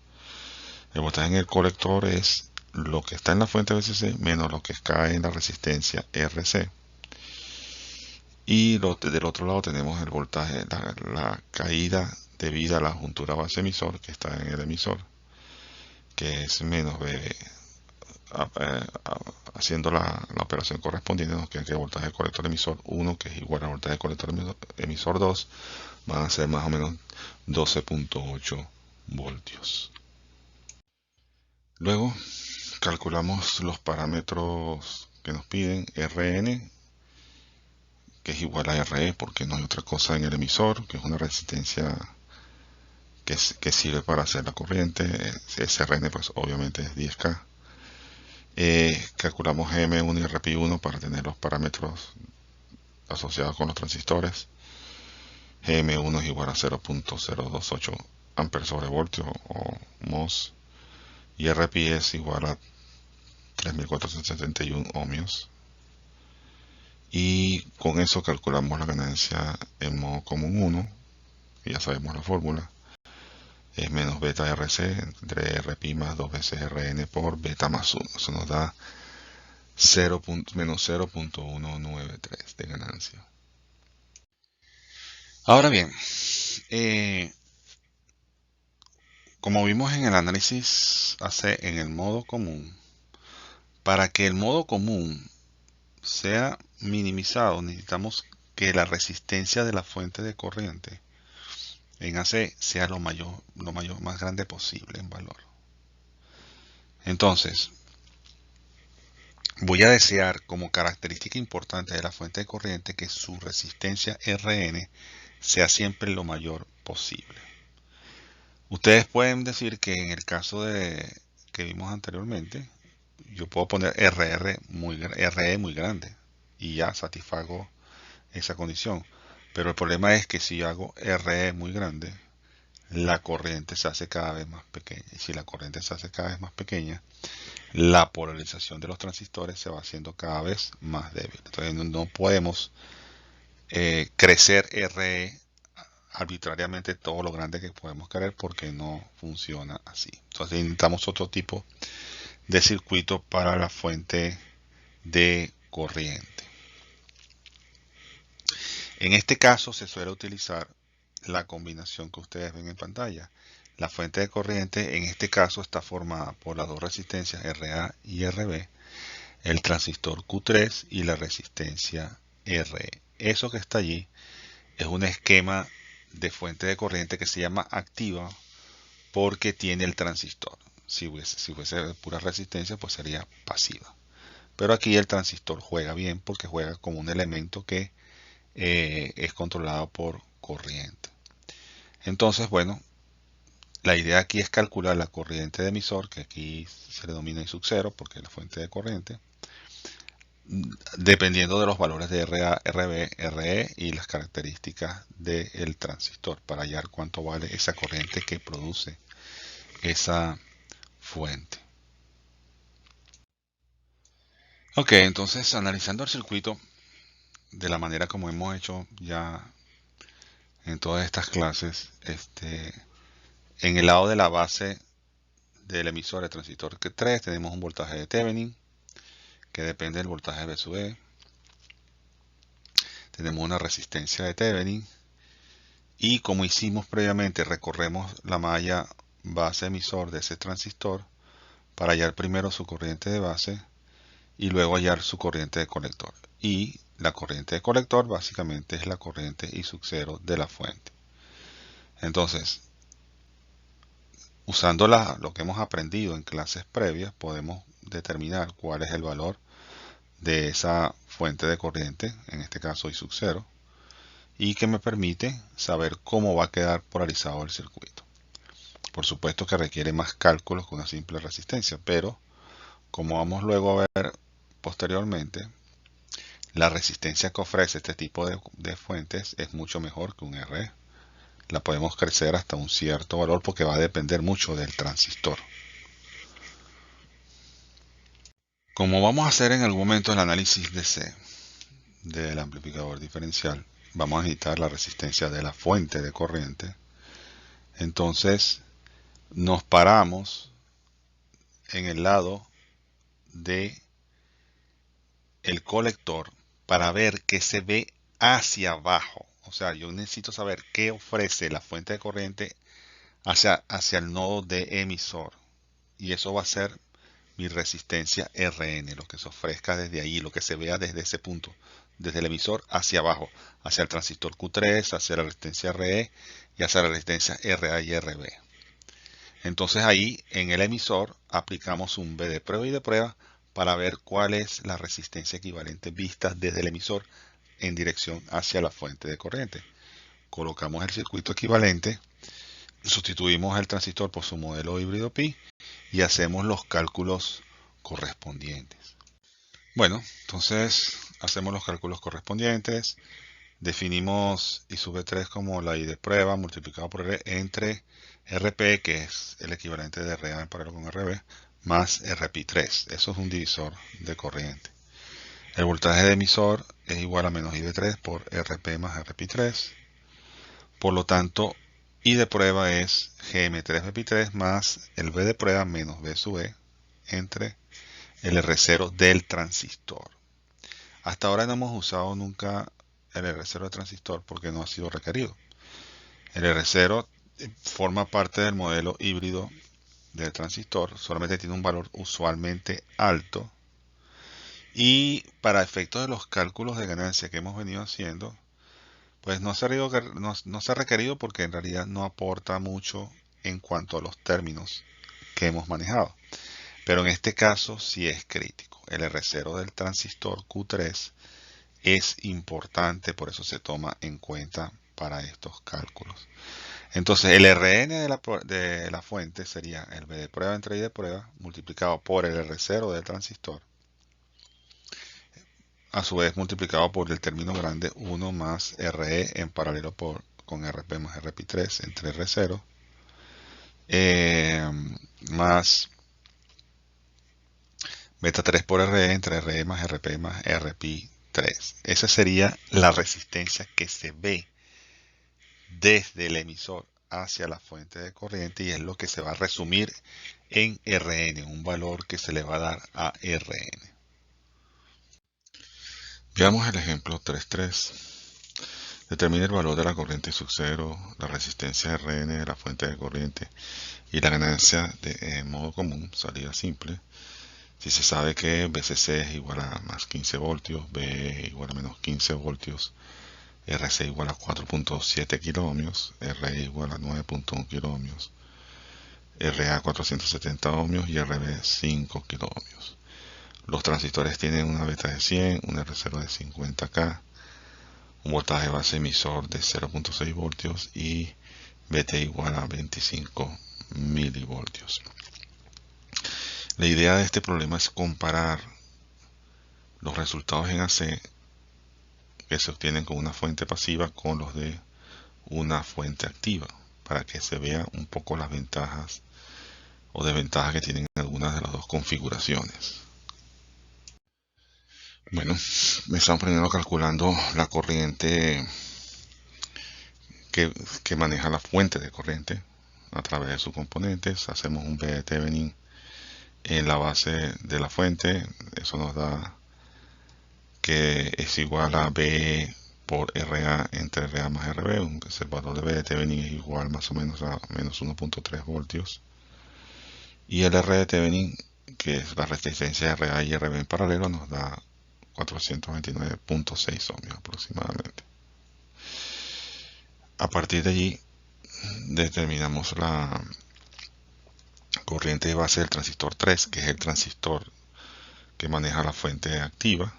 El voltaje en el colector es lo que está en la fuente VCC menos lo que cae en la resistencia RC. Y del otro lado tenemos el voltaje, la caída debida a la juntura base emisor que está en el emisor, que es menos B. Haciendo la operación correspondiente nos queda que el voltaje de colector emisor 1, que es igual al voltaje de colector emisor 2, van a ser más o menos 12.8 voltios. Luego calculamos los parámetros que nos piden. RN, que es igual a RE, porque no hay otra cosa en el emisor, que es una resistencia que sirve para hacer la corriente. SRN pues obviamente es 10K. Calculamos M1 y RPI1 para tener los parámetros asociados con los transistores. GM1 es igual a 0.028 amperes sobre voltio o mos, y RPI es igual a 3471 ohmios. Y con eso calculamos la ganancia en modo común 1, y ya sabemos la fórmula. Es menos beta RC entre RPI más 2 veces RN por beta más 1. Eso nos da menos 0.193 de ganancia. Ahora bien, como vimos en el análisis AC en el modo común, para que el modo común sea minimizado, necesitamos que la resistencia de la fuente de corriente en AC sea lo más grande posible en valor. Entonces, voy a desear como característica importante de la fuente de corriente que su resistencia RN sea siempre lo mayor posible. Ustedes pueden decir que en el caso que vimos anteriormente, yo puedo poner RE muy grande y ya satisfago esa condición. Pero el problema es que si yo hago RE muy grande, la corriente se hace cada vez más pequeña. Y si la corriente se hace cada vez más pequeña, la polarización de los transistores se va haciendo cada vez más débil. Entonces no podemos crecer RE arbitrariamente todo lo grande que podemos querer porque no funciona así. Entonces necesitamos otro tipo de circuito para la fuente de corriente. En este caso se suele utilizar la combinación que ustedes ven en pantalla. La fuente de corriente en este caso está formada por las dos resistencias RA y RB, el transistor Q3 y la resistencia RE. Eso que está allí es un esquema de fuente de corriente que se llama activa porque tiene el transistor. Si fuese pura resistencia, pues sería pasiva. Pero aquí el transistor juega bien porque juega como un elemento que es controlado por corriente. Entonces, bueno, la idea aquí es calcular la corriente de emisor, que aquí se le denomina I sub 0 porque es la fuente de corriente, dependiendo de los valores de RA, RB, RE y las características del transistor para hallar cuánto vale esa corriente que produce esa fuente. Ok, entonces analizando el circuito, de la manera como hemos hecho ya en todas estas clases, en el lado de la base del emisor de transistor 3 tenemos un voltaje de Thevenin que depende del voltaje V sub E. Tenemos una resistencia de Thevenin y como hicimos previamente, recorremos la malla base emisor de ese transistor para hallar primero su corriente de base y luego hallar su corriente de colector. Y la corriente de colector básicamente es la corriente I sub 0 de la fuente. Entonces, usando lo que hemos aprendido en clases previas, podemos determinar cuál es el valor de esa fuente de corriente, en este caso I sub 0, y que me permite saber cómo va a quedar polarizado el circuito. Por supuesto que requiere más cálculos que una simple resistencia, pero como vamos luego a ver posteriormente, la resistencia que ofrece este tipo de fuentes es mucho mejor que un RE. La podemos crecer hasta un cierto valor porque va a depender mucho del transistor. Como vamos a hacer en algún momento el análisis DC del amplificador diferencial, vamos a necesitar la resistencia de la fuente de corriente. Entonces nos paramos en el lado de el colector para ver qué se ve hacia abajo. O sea, yo necesito saber qué ofrece la fuente de corriente hacia el nodo de emisor. Y eso va a ser mi resistencia RN, lo que se ofrezca desde ahí, lo que se vea desde ese punto, desde el emisor hacia abajo, hacia el transistor Q3, hacia la resistencia RE y hacia la resistencia RA y RB. Entonces ahí en el emisor aplicamos un B de prueba y de prueba para ver cuál es la resistencia equivalente vista desde el emisor en dirección hacia la fuente de corriente. Colocamos el circuito equivalente, sustituimos el transistor por su modelo híbrido pi y hacemos los cálculos correspondientes. Bueno, entonces hacemos los cálculos correspondientes, definimos I sub 3 como la I de prueba multiplicado por R entre RP, que es el equivalente de RA en paralelo con RB, más RP3. Eso es un divisor de corriente. El voltaje de emisor es igual a menos I de 3 por RP más RP3. Por lo tanto, I de prueba es GM3BP3 más el V de prueba menos V sub E entre el R0 del transistor. Hasta ahora no hemos usado nunca el R0 del transistor porque no ha sido requerido. El R0 forma parte del modelo híbrido del transistor, solamente tiene un valor usualmente alto y para efectos de los cálculos de ganancia que hemos venido haciendo, pues no se ha requerido porque en realidad no aporta mucho en cuanto a los términos que hemos manejado. Pero en este caso sí es crítico. El R0 del transistor Q3 es importante, por eso se toma en cuenta para estos cálculos. Entonces el Rn de la fuente sería el V de prueba entre I de prueba multiplicado por el R0 del transistor, a su vez multiplicado por el término grande 1 más Re en paralelo con Rp más Rp3 entre R0, más beta 3 por Re entre Re más Rp más Rp3. Esa sería la resistencia que se ve desde el emisor hacia la fuente de corriente y es lo que se va a resumir en Rn, un valor que se le va a dar a Rn. Veamos el ejemplo 3.3. Determine el valor de la corriente sub 0, la resistencia Rn de la fuente de corriente y la ganancia de modo común, salida simple. Si se sabe que VCC es igual a más 15 voltios, B igual a menos 15 voltios, RC igual a 4.7 kiloohmios, RE igual a 9.1 kiloohmios, RA 470 ohmios y RB 5 kiloohmios. Los transistores tienen una beta de 100, un R0 de 50K, un voltaje base emisor de 0.6 voltios y BT igual a 25 milivoltios. La idea de este problema es comparar los resultados en AC que se obtienen con una fuente pasiva con los de una fuente activa, para que se vean un poco las ventajas o desventajas que tienen algunas de las dos configuraciones. Bueno, Me estamos primero calculando la corriente que maneja la fuente de corriente a través de sus componentes. Hacemos un B de Thevenin en la base de la fuente. Eso nos da que es igual a B por RA entre RA más RB. El valor de B de Thevenin es igual más o menos a menos 1.3 voltios. Y el R de Thevenin, que es la resistencia de RA y RB en paralelo, nos da 429.6 ohmios aproximadamente. A partir de allí determinamos la corriente de base del transistor 3, que es el transistor que maneja la fuente activa,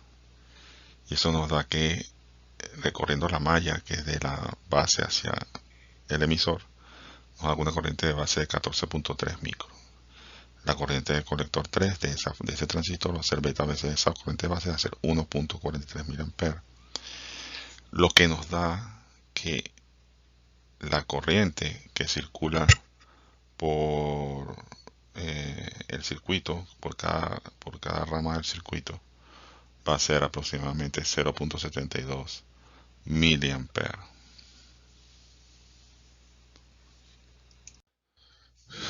y eso nos da que recorriendo la malla que es de la base hacia el emisor, nos da una corriente de base de 14.3 micros. La corriente del colector 3 de ese transistor va a ser beta veces esa corriente de base, va a ser 1.43 mA, lo que nos da que la corriente que circula por el circuito, por cada rama del circuito, va a ser aproximadamente 0.72 miliamperes.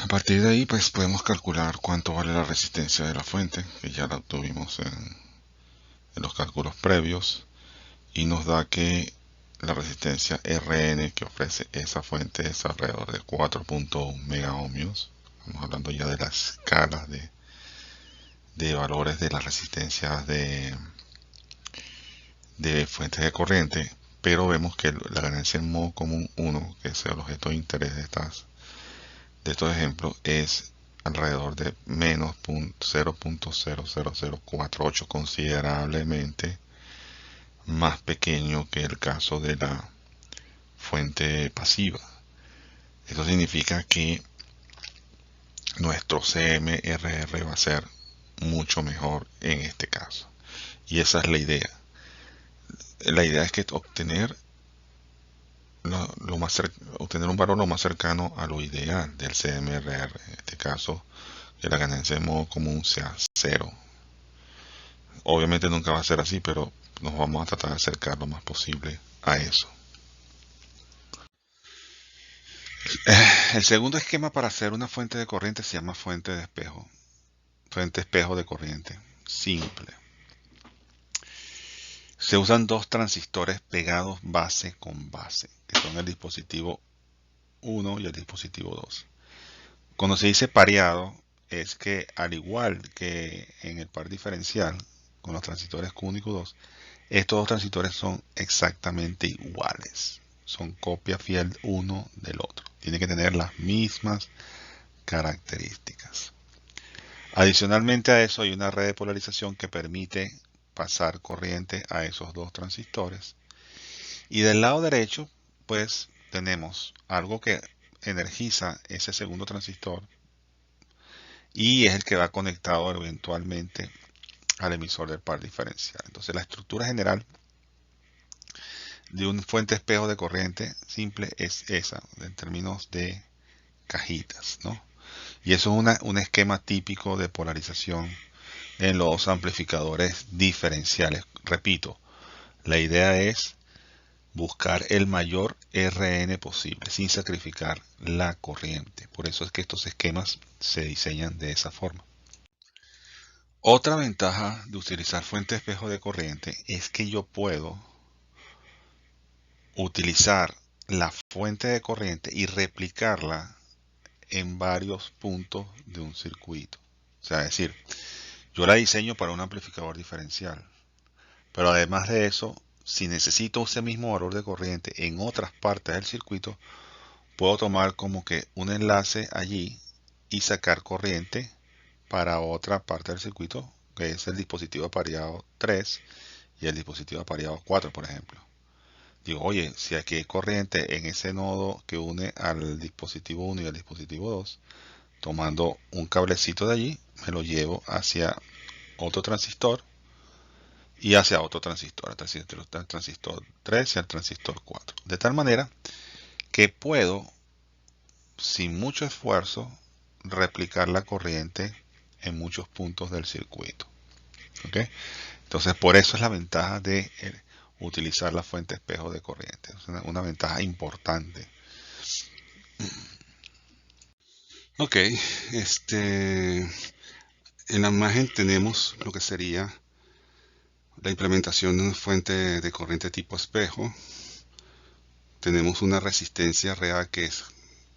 A partir de ahí, pues podemos calcular cuánto vale la resistencia de la fuente, que ya la obtuvimos en los cálculos previos, y nos da que la resistencia Rn que ofrece esa fuente es alrededor de 4.1 megaohmios. Estamos hablando ya de las escalas de valores de las resistencias de fuentes de corriente, pero vemos que la ganancia en modo común 1, que es el objeto de interés de estos ejemplos, es alrededor de menos 0.00048, considerablemente más pequeño que el caso de la fuente pasiva. Esto significa que nuestro CMRR va a ser mucho mejor en este caso. Y esa es la idea. La idea es que obtener un valor lo más cercano a lo ideal del CMRR. En este caso, que la ganancia de modo común sea 0. Obviamente nunca va a ser así, pero nos vamos a tratar de acercar lo más posible a eso. El segundo esquema para hacer una fuente de corriente se llama fuente de espejo. Fuente espejo de corriente. Simple. Se usan dos transistores pegados base con base, que son el dispositivo 1 y el dispositivo 2. Cuando se dice pareado, es que al igual que en el par diferencial, con los transistores Q1 y Q2, estos dos transistores son exactamente iguales. Son copia fiel uno del otro. Tienen que tener las mismas características. Adicionalmente a eso hay una red de polarización que permite pasar corriente a esos dos transistores. Y del lado derecho, pues tenemos algo que energiza ese segundo transistor y es el que va conectado eventualmente al emisor del par diferencial. Entonces la estructura general de un fuente espejo de corriente simple es esa, en términos de cajitas, ¿no? Y eso es un esquema típico de polarización en los amplificadores diferenciales. Repito, la idea es buscar el mayor RN posible sin sacrificar la corriente. Por eso es que estos esquemas se diseñan de esa forma. Otra ventaja de utilizar fuente espejo de corriente es que yo puedo utilizar la fuente de corriente y replicarla en varios puntos de un circuito. O sea, es decir, yo la diseño para un amplificador diferencial. Pero además de eso, si necesito ese mismo valor de corriente en otras partes del circuito, puedo tomar como que un enlace allí y sacar corriente para otra parte del circuito, que es el dispositivo apareado 3 y el dispositivo apareado 4, por ejemplo. Digo, oye, si aquí hay corriente en ese nodo que une al dispositivo 1 y al dispositivo 2, tomando un cablecito de allí, me lo llevo hacia otro transistor y hacia otro transistor, al transistor 3 y al transistor 4. De tal manera que puedo, sin mucho esfuerzo, replicar la corriente en muchos puntos del circuito. ¿Okay? Entonces, por eso es la ventaja de utilizar la fuente espejo de corriente. Es una ventaja importante. Ok, en la imagen tenemos lo que sería la implementación de una fuente de corriente tipo espejo. Tenemos una resistencia real que es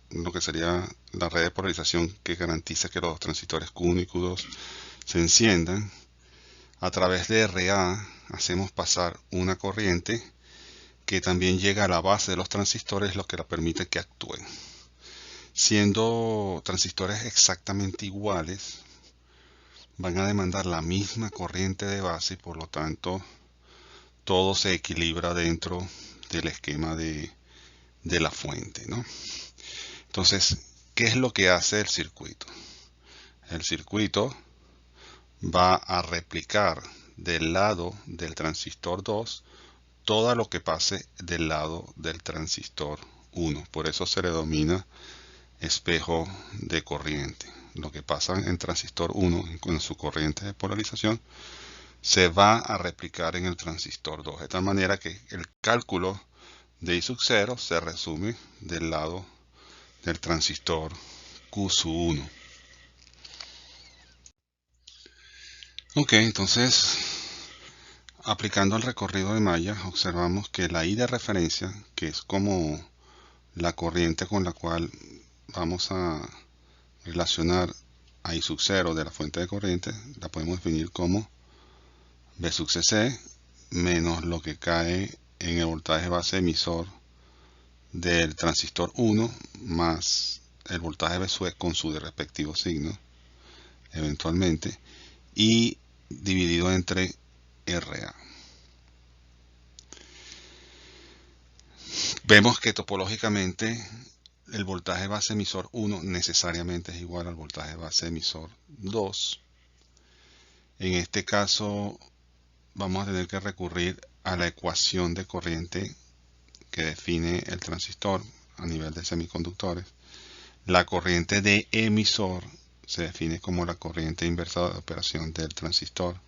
lo que sería la red de polarización que garantiza que los transistores Q1 y Q2 se enciendan. A través de RA hacemos pasar una corriente que también llega a la base de los transistores, lo que la permite que actúen. Siendo transistores exactamente iguales, van a demandar la misma corriente de base y por lo tanto todo se equilibra dentro del esquema de la fuente, ¿no? Entonces, ¿qué es lo que hace el circuito? El circuito va a replicar del lado del transistor 2 todo lo que pase del lado del transistor 1. Por eso se le denomina espejo de corriente. Lo que pasa en transistor 1 con su corriente de polarización se va a replicar en el transistor 2. De tal manera que el cálculo de I sub 0 se resume del lado del transistor Q sub 1. Ok, entonces aplicando el recorrido de malla observamos que la I de referencia, que es como la corriente con la cual vamos a relacionar a I sub 0 de la fuente de corriente, la podemos definir como V sub CC menos lo que cae en el voltaje base emisor del transistor 1 más el voltaje V sub con su respectivo signo eventualmente y dividido entre RA. Vemos que topológicamente el voltaje base emisor 1 necesariamente es igual al voltaje base emisor 2. En este caso vamos a tener que recurrir a la ecuación de corriente que define el transistor a nivel de semiconductores. La corriente de emisor se define como la corriente inversa de operación del transistor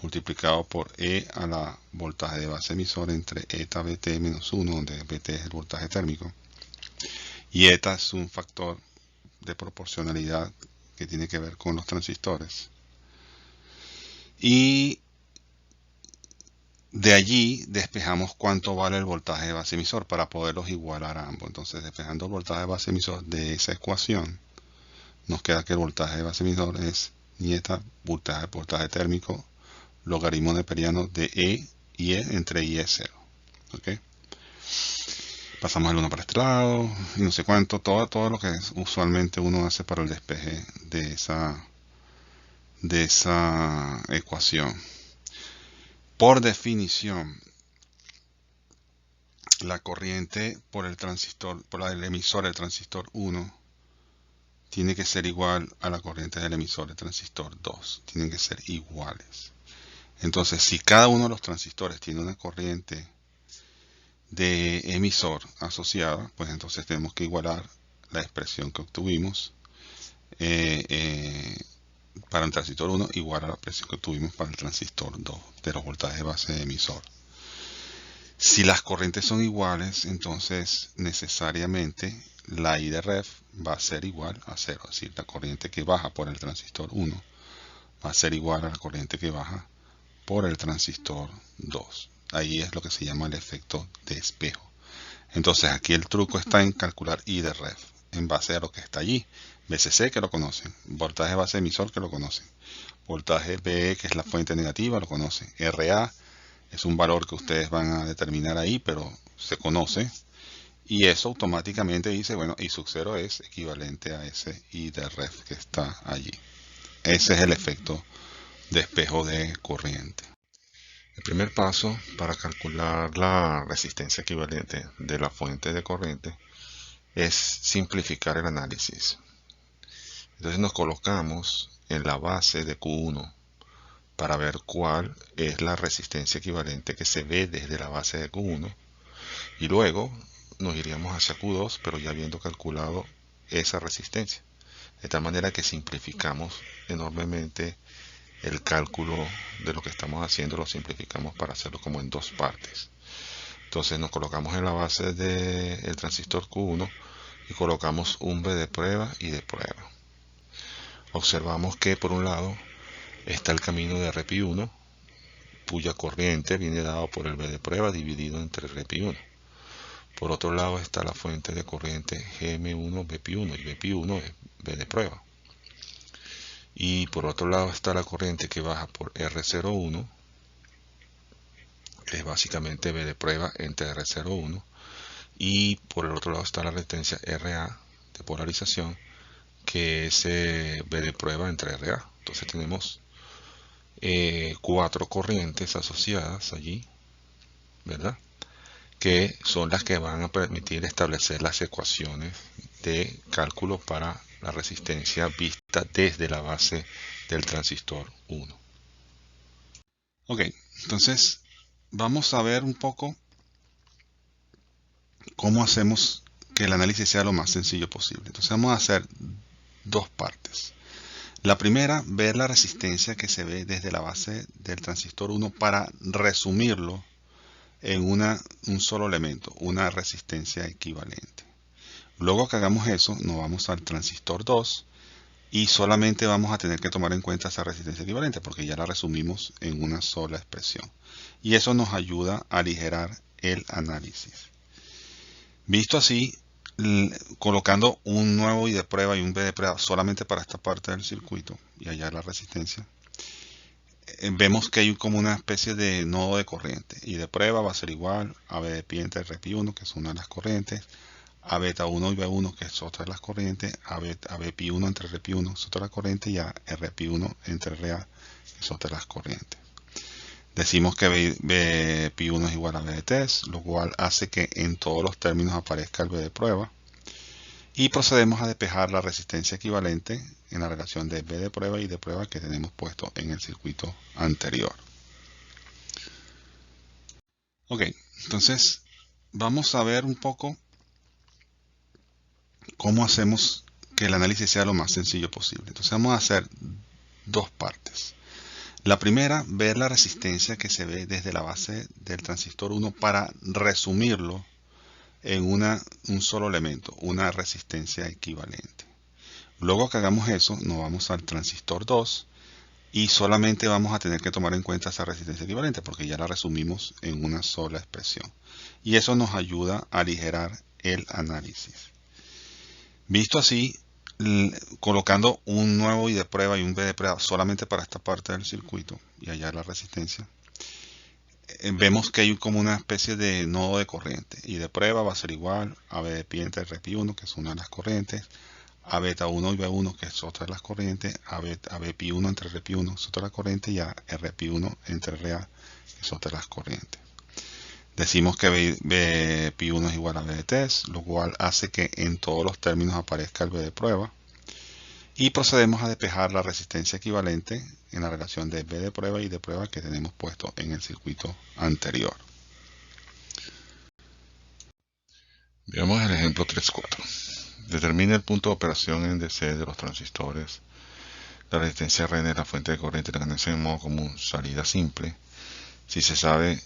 multiplicado por E a la voltaje de base emisor entre eta Vt menos 1, donde Vt es el voltaje térmico. Y eta es un factor de proporcionalidad que tiene que ver con los transistores. Y de allí despejamos cuánto vale el voltaje de base emisor para poderlos igualar a ambos. Entonces, despejando el voltaje de base emisor de esa ecuación, nos queda que el voltaje de base emisor es eta voltaje térmico logaritmo neperiano de E y E entre I es 0. ¿Okay? Pasamos el 1 para este lado y no sé cuánto, todo lo que usualmente uno hace para el despeje de esa ecuación. Por definición, la corriente por el transistor, por el emisor del transistor 1 tiene que ser igual a la corriente del emisor del transistor 2. Tienen que ser iguales. Entonces, si cada uno de los transistores tiene una corriente de emisor asociada, pues entonces tenemos que igualar la expresión que obtuvimos para el transistor 1 igual a la expresión que obtuvimos para el transistor 2 de los voltajes de base de emisor. Si las corrientes son iguales, entonces necesariamente la I de ref va a ser igual a 0. Es decir, la corriente que baja por el transistor 1 va a ser igual a la corriente que baja por el transistor 2. Ahí es lo que se llama el efecto de espejo. Entonces aquí el truco está en calcular I de ref en base a lo que está allí. VCC que lo conocen, voltaje base emisor que lo conocen, voltaje BE que es la fuente negativa lo conocen, RA es un valor que ustedes van a determinar ahí pero se conoce y eso automáticamente dice, bueno, I sub 0 es equivalente a ese I de ref que está allí. Ese es el efecto de espejo de corriente. El primer paso para calcular la resistencia equivalente de la fuente de corriente es simplificar el análisis. Entonces nos colocamos en la base de Q1 para ver cuál es la resistencia equivalente que se ve desde la base de Q1 y luego nos iríamos hacia Q2 pero ya habiendo calculado esa resistencia. De tal manera que simplificamos enormemente el cálculo de lo que estamos haciendo lo simplificamos para hacerlo como en dos partes. Entonces nos colocamos en la base del transistor Q1 y colocamos un B de prueba y de prueba. Observamos que por un lado está el camino de RPI1, cuya corriente viene dado por el B de prueba dividido entre RPI1. Por otro lado está la fuente de corriente GM1 BP1 y BP1 es B de prueba. Y por otro lado está la corriente que baja por R01, que es básicamente B de prueba entre R01. Y por el otro lado está la resistencia RA de polarización, que es B de prueba entre RA. Entonces tenemos cuatro corrientes asociadas allí, ¿verdad? Que son las que van a permitir establecer las ecuaciones de cálculo para la resistencia vista desde la base del transistor 1. Ok, entonces vamos a ver un poco cómo hacemos que el análisis sea lo más sencillo posible. Entonces vamos a hacer dos partes. La primera, ver la resistencia que se ve desde la base del transistor 1 para resumirlo en un solo elemento, una resistencia equivalente. Luego que hagamos eso, nos vamos al transistor 2 y solamente vamos a tener que tomar en cuenta esa resistencia equivalente porque ya la resumimos en una sola expresión. Y eso nos ayuda a aligerar el análisis. Visto así, colocando un nuevo I de prueba y un B de prueba solamente para esta parte del circuito y allá la resistencia, vemos que hay como una especie de nodo de corriente. I de prueba va a ser igual a B de pi entre RPI1, que es una de las corrientes, a beta 1 y B1, que es otra de las corrientes, a BP1 entre RP1, es otra de las corrientes, y a RP1 entre RA, que es otra de las corrientes. Decimos que BP1 es igual a B de test, lo cual hace que en todos los términos aparezca el B de prueba. Y procedemos a despejar la resistencia equivalente en la relación de B de prueba y de prueba que tenemos puesto en el circuito anterior. Ok, entonces vamos a ver un poco cómo hacemos que el análisis sea lo más sencillo posible. Entonces vamos a hacer dos partes. La primera, ver la resistencia que se ve desde la base del transistor 1 para resumirlo en un solo elemento, una resistencia equivalente. Luego que hagamos eso, nos vamos al transistor 2 y solamente vamos a tener que tomar en cuenta esa resistencia equivalente porque ya la resumimos en una sola expresión. Y eso nos ayuda a aligerar el análisis. Visto así, colocando un nuevo I de prueba y un B de prueba solamente para esta parte del circuito y allá la resistencia, vemos que hay como una especie de nodo de corriente. I de prueba va a ser igual a B de pi entre RP1, que es una de las corrientes, a beta 1 y B1, que es otra de las corrientes, a BP1 entre RP1, es otra de las corrientes, y a RP1 entre RA, que es otra de las corrientes. Decimos que BP1 es igual a B de test, lo cual hace que en todos los términos aparezca el B de prueba. Y procedemos a despejar la resistencia equivalente en la relación de B de prueba y de prueba que tenemos puesto en el circuito anterior. Veamos el ejemplo 3.4. Determina el punto de operación en DC de los transistores. La resistencia RN es la fuente de corriente de la ganancia en modo común, salida simple. Si se sabe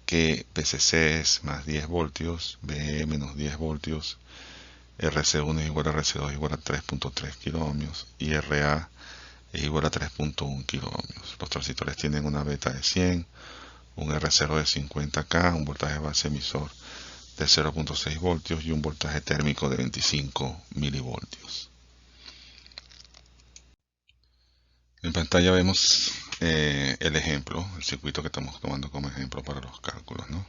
que PCC es más 10 voltios, BE menos 10 voltios, RC1 es igual a RC2 igual a 3.3 kiloohmios y RA es igual a 3.1 kiloohmios. Los transistores tienen una beta de 100, un R0 de 50K, un voltaje base emisor de 0.6 voltios y un voltaje térmico de 25 milivoltios. En pantalla vemos el ejemplo, el circuito que estamos tomando como ejemplo para los cálculos, ¿no?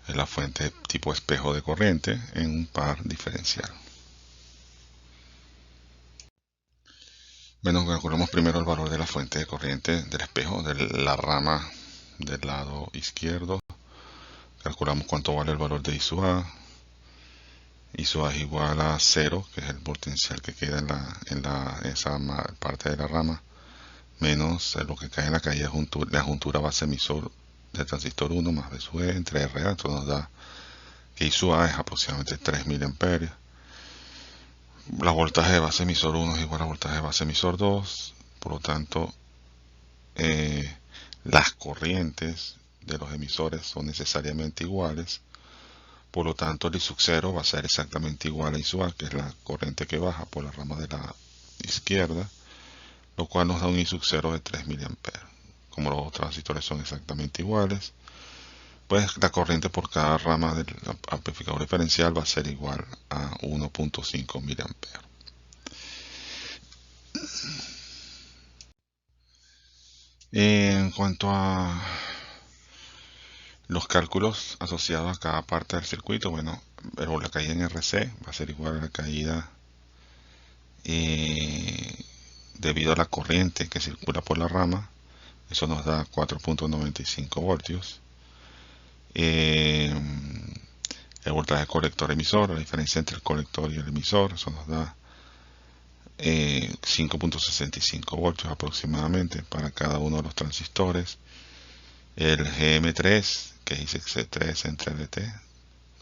Es la fuente tipo espejo de corriente en un par diferencial. Bueno, calculamos primero el valor de la fuente de corriente del espejo, de la rama del lado izquierdo. Calculamos cuánto vale el valor de I sub A. I sub A es igual a 0, que es el potencial que queda en esa parte de la rama, menos lo que cae en la calle de la juntura base emisor del transistor 1 más B sub E entre RA. Esto nos da que I sub A es aproximadamente 3 miliamperios. La voltaje de base emisor 1 es igual a voltaje de base emisor 2, por lo tanto eh, las corrientes de los emisores son necesariamente iguales. Por lo tanto, el I sub 0 va a ser exactamente igual a I sub A, que es la corriente que baja por la rama de la izquierda, lo cual nos da un I sub 0 de 3 miliamperes. Como los dos transistores son exactamente iguales, pues la corriente por cada rama del amplificador diferencial va a ser igual a 1.5 miliamperes. En cuanto a los cálculos asociados a cada parte del circuito, bueno, pero la caída en RC va a ser igual a la caída debido a la corriente que circula por la rama. Eso nos da 4.95 voltios. El voltaje colector emisor, la diferencia entre el colector y el emisor, eso nos da 5.65 voltios aproximadamente para cada uno de los transistores. El GM3, que es IC3 entre LT,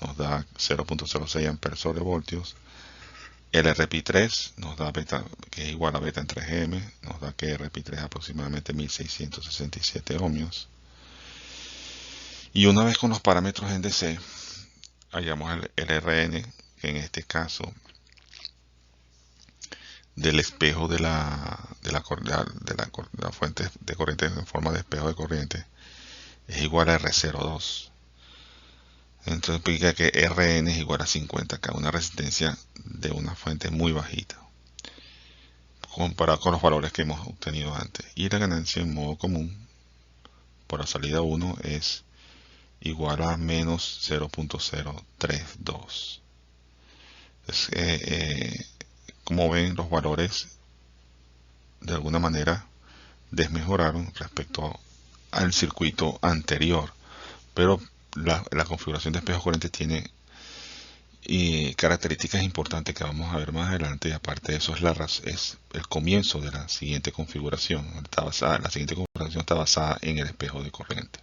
nos da 0.06 amperes sobre voltios. El RPI3 nos da beta, que es igual a beta entre GM, nos da que RPI3 es aproximadamente 1667 ohmios. Y una vez con los parámetros en DC, hallamos el RN, que en este caso del espejo de la fuente de corriente en forma de espejo de corriente es igual a R02. Entonces implica que Rn es igual a 50K, una resistencia de una fuente muy bajita, comparado con los valores que hemos obtenido antes. Y la ganancia en modo común por la salida 1 es igual a menos 0.032. Como ven, los valores de alguna manera desmejoraron respecto al circuito anterior, pero la configuración de espejo corriente tiene características importantes que vamos a ver más adelante, y aparte de eso es el comienzo de la siguiente configuración. La siguiente configuración está basada en el espejo de corriente.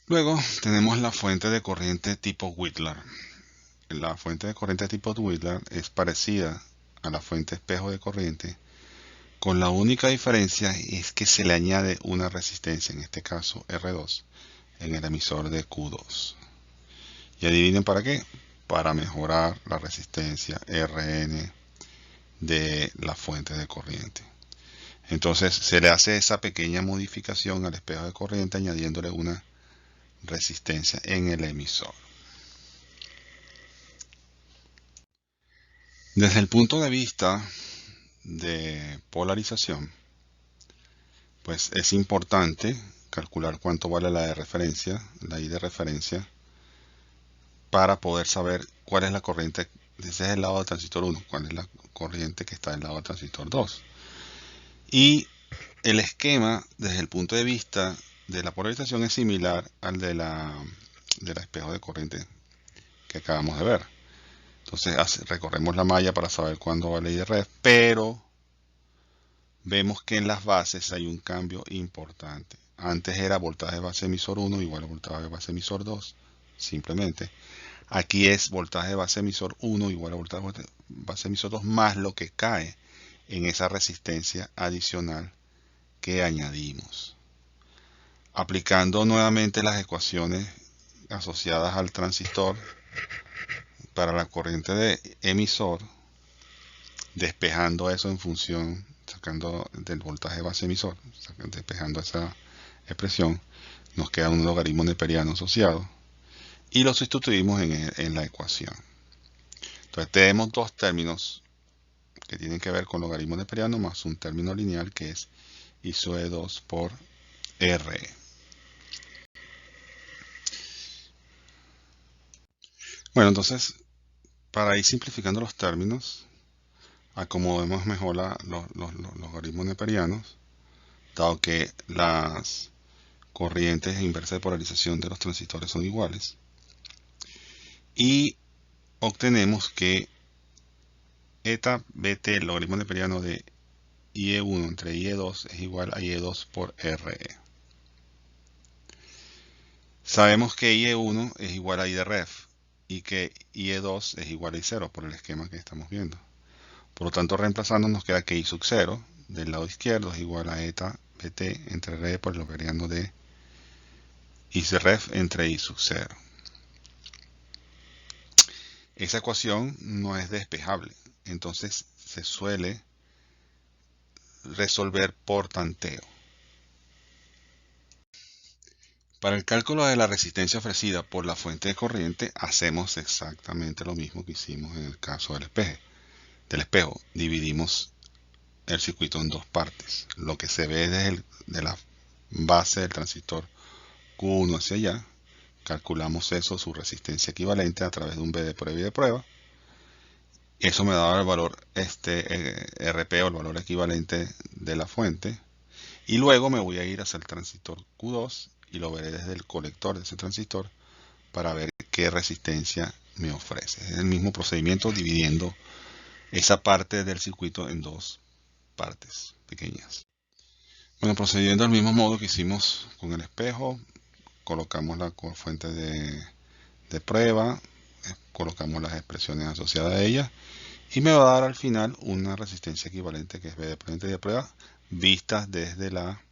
Luego tenemos la fuente de corriente tipo Whitler. La fuente de corriente tipo Whitler es parecida a la fuente espejo de corriente, con la única diferencia es que se le añade una resistencia, en este caso R2, en el emisor de Q2. Y adivinen para qué. Para mejorar la resistencia Rn de la fuente de corriente. Entonces se le hace esa pequeña modificación al espejo de corriente añadiéndole una resistencia en el emisor. Desde el punto de vista de polarización, pues es importante calcular cuánto vale la de referencia, la I de referencia, para poder saber cuál es la corriente. Ese es el lado del transistor 1, cuál es la corriente que está del lado del transistor 2. Y el esquema desde el punto de vista de la polarización es similar al del espejo de corriente que acabamos de ver. Entonces recorremos la malla para saber cuándo vale I de ref, pero vemos que en las bases hay un cambio importante. Antes era voltaje base emisor 1 igual a voltaje base emisor 2, simplemente. Aquí es voltaje base emisor 1 igual a voltaje base emisor 2 más lo que cae en esa resistencia adicional que añadimos. Aplicando nuevamente las ecuaciones asociadas al transistor para la corriente de emisor, despejando eso en función, sacando del voltaje base emisor, despejando esa expresión, nos queda un logaritmo neperiano asociado y lo sustituimos en la ecuación. Entonces tenemos dos términos que tienen que ver con logaritmo neperiano más un término lineal que es I sub de 2 por R. Bueno, entonces, para ir simplificando los términos, acomodemos mejor los logaritmos neperianos, dado que las corrientes inversas de polarización de los transistores son iguales. Y obtenemos que eta bt, el logaritmo neperiano de IE1 entre IE2 es igual a IE2 por RE. Sabemos que IE1 es igual a I de ref y que IE2 es igual a I0 por el esquema que estamos viendo. Por lo tanto, reemplazando nos queda que I sub 0, del lado izquierdo es igual a eta bt entre R por el logaritmo de ICREF entre I sub 0. Esa ecuación no es despejable, entonces se suele resolver por tanteo. Para el cálculo de la resistencia ofrecida por la fuente de corriente, hacemos exactamente lo mismo que hicimos en el caso del espejo. Dividimos el circuito en dos partes. Lo que se ve de la base del transistor Q1 hacia allá, calculamos eso, su resistencia equivalente a través de un B de prueba y de prueba. Eso me da el valor RP o el valor equivalente de la fuente. Y luego me voy a ir hacia el transistor Q2 y lo veré desde el colector de ese transistor para ver qué resistencia me ofrece. Es el mismo procedimiento dividiendo esa parte del circuito en dos partes pequeñas. Bueno, procediendo al mismo modo que hicimos con el espejo, colocamos la fuente de prueba, colocamos las expresiones asociadas a ella y me va a dar al final una resistencia equivalente que es B de fuente de prueba vistas desde la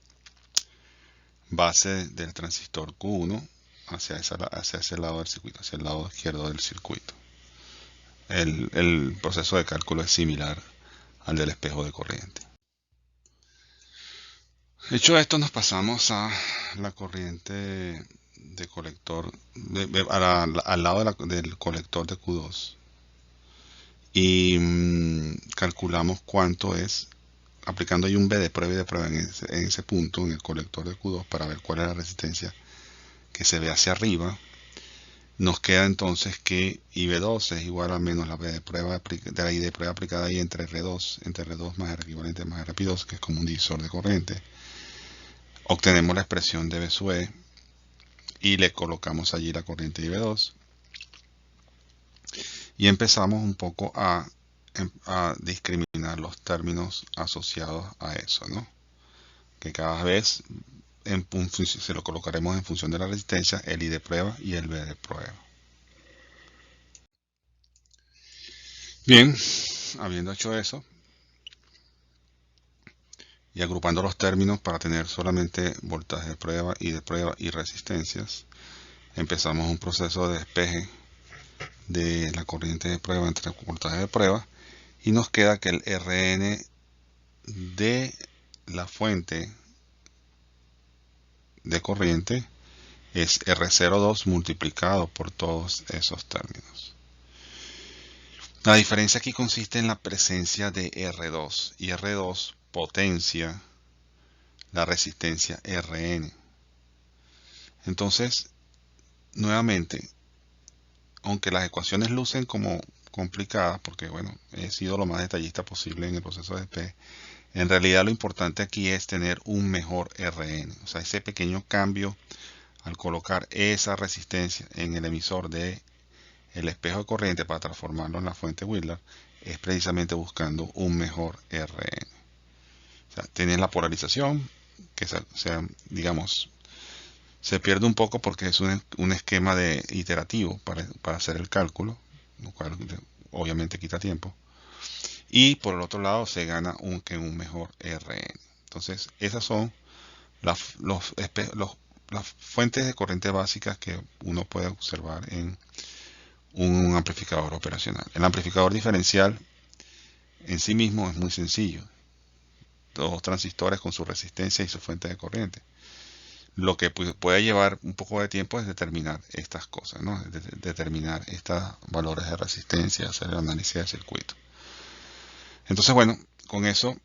base del transistor Q1 hacia ese lado del circuito, hacia el lado izquierdo del circuito. El proceso de cálculo es similar al del espejo de corriente. Hecho esto, nos pasamos a la corriente de colector, al lado del colector de Q2 y calculamos cuánto es, aplicando ahí un B de prueba y de prueba en ese punto, en el colector de Q2, para ver cuál es la resistencia que se ve hacia arriba. Nos queda entonces que IB2 es igual a menos la B de prueba de la I de prueba aplicada ahí entre R2 más R equivalente más RP2, que es como un divisor de corriente. Obtenemos la expresión de B sub E y le colocamos allí la corriente IB2 y empezamos un poco a discriminar los términos asociados a eso, ¿no? Que cada vez se lo colocaremos en función de la resistencia, el I de prueba y el B de prueba. Bien, habiendo hecho eso y agrupando los términos para tener solamente voltaje de prueba y resistencias, empezamos un proceso de despeje de la corriente de prueba entre voltaje de prueba y nos queda que el Rn de la fuente de corriente es R02 multiplicado por todos esos términos. La diferencia aquí consiste en la presencia de R2 y R2 potencia la resistencia Rn. Entonces, nuevamente, aunque las ecuaciones lucen como complicadas, porque bueno, he sido lo más detallista posible en el proceso de despeje, en realidad lo importante aquí es tener un mejor Rn. O sea, ese pequeño cambio al colocar esa resistencia en el emisor de el espejo de corriente para transformarlo en la fuente Wheeler es precisamente buscando un mejor Rn. O sea, tienes la polarización que digamos, se pierde un poco porque es un esquema iterativo para hacer el cálculo, lo cual obviamente quita tiempo. Y por el otro lado se gana un mejor Rn. Entonces, esas son las fuentes de corriente básicas que uno puede observar en un amplificador operacional. El amplificador diferencial en sí mismo es muy sencillo. Dos transistores con su resistencia y su fuente de corriente. Lo que puede llevar un poco de tiempo es determinar estas cosas, ¿no? Determinar estos valores de resistencia, hacer el análisis del circuito. Entonces, bueno, con eso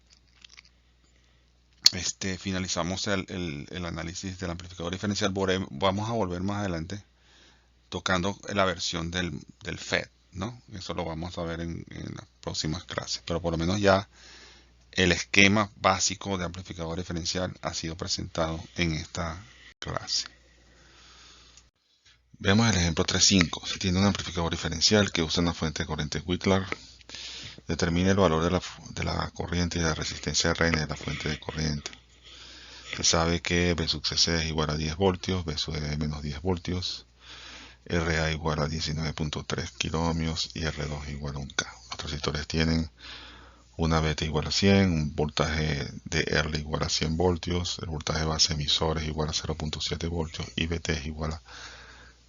finalizamos el análisis del amplificador diferencial. Vamos a volver más adelante tocando la versión del FET, ¿no? Eso lo vamos a ver en las próximas clases, pero por lo menos ya el esquema básico de amplificador diferencial ha sido presentado en esta clase. Veamos el ejemplo 3.5. Si tiene un amplificador diferencial que usa una fuente de corriente Wheeler, determine el valor de la corriente y la resistencia Rn de la fuente de corriente. Se sabe que V sub Cc es igual a 10 voltios, V sub E menos 10 voltios, Ra igual a 19.3 kiloohmios y R2 igual a 1K. Los transistores tienen una beta igual a 100, un voltaje de Early igual a 100 voltios, el voltaje base emisor es igual a 0.7 voltios y VT es igual a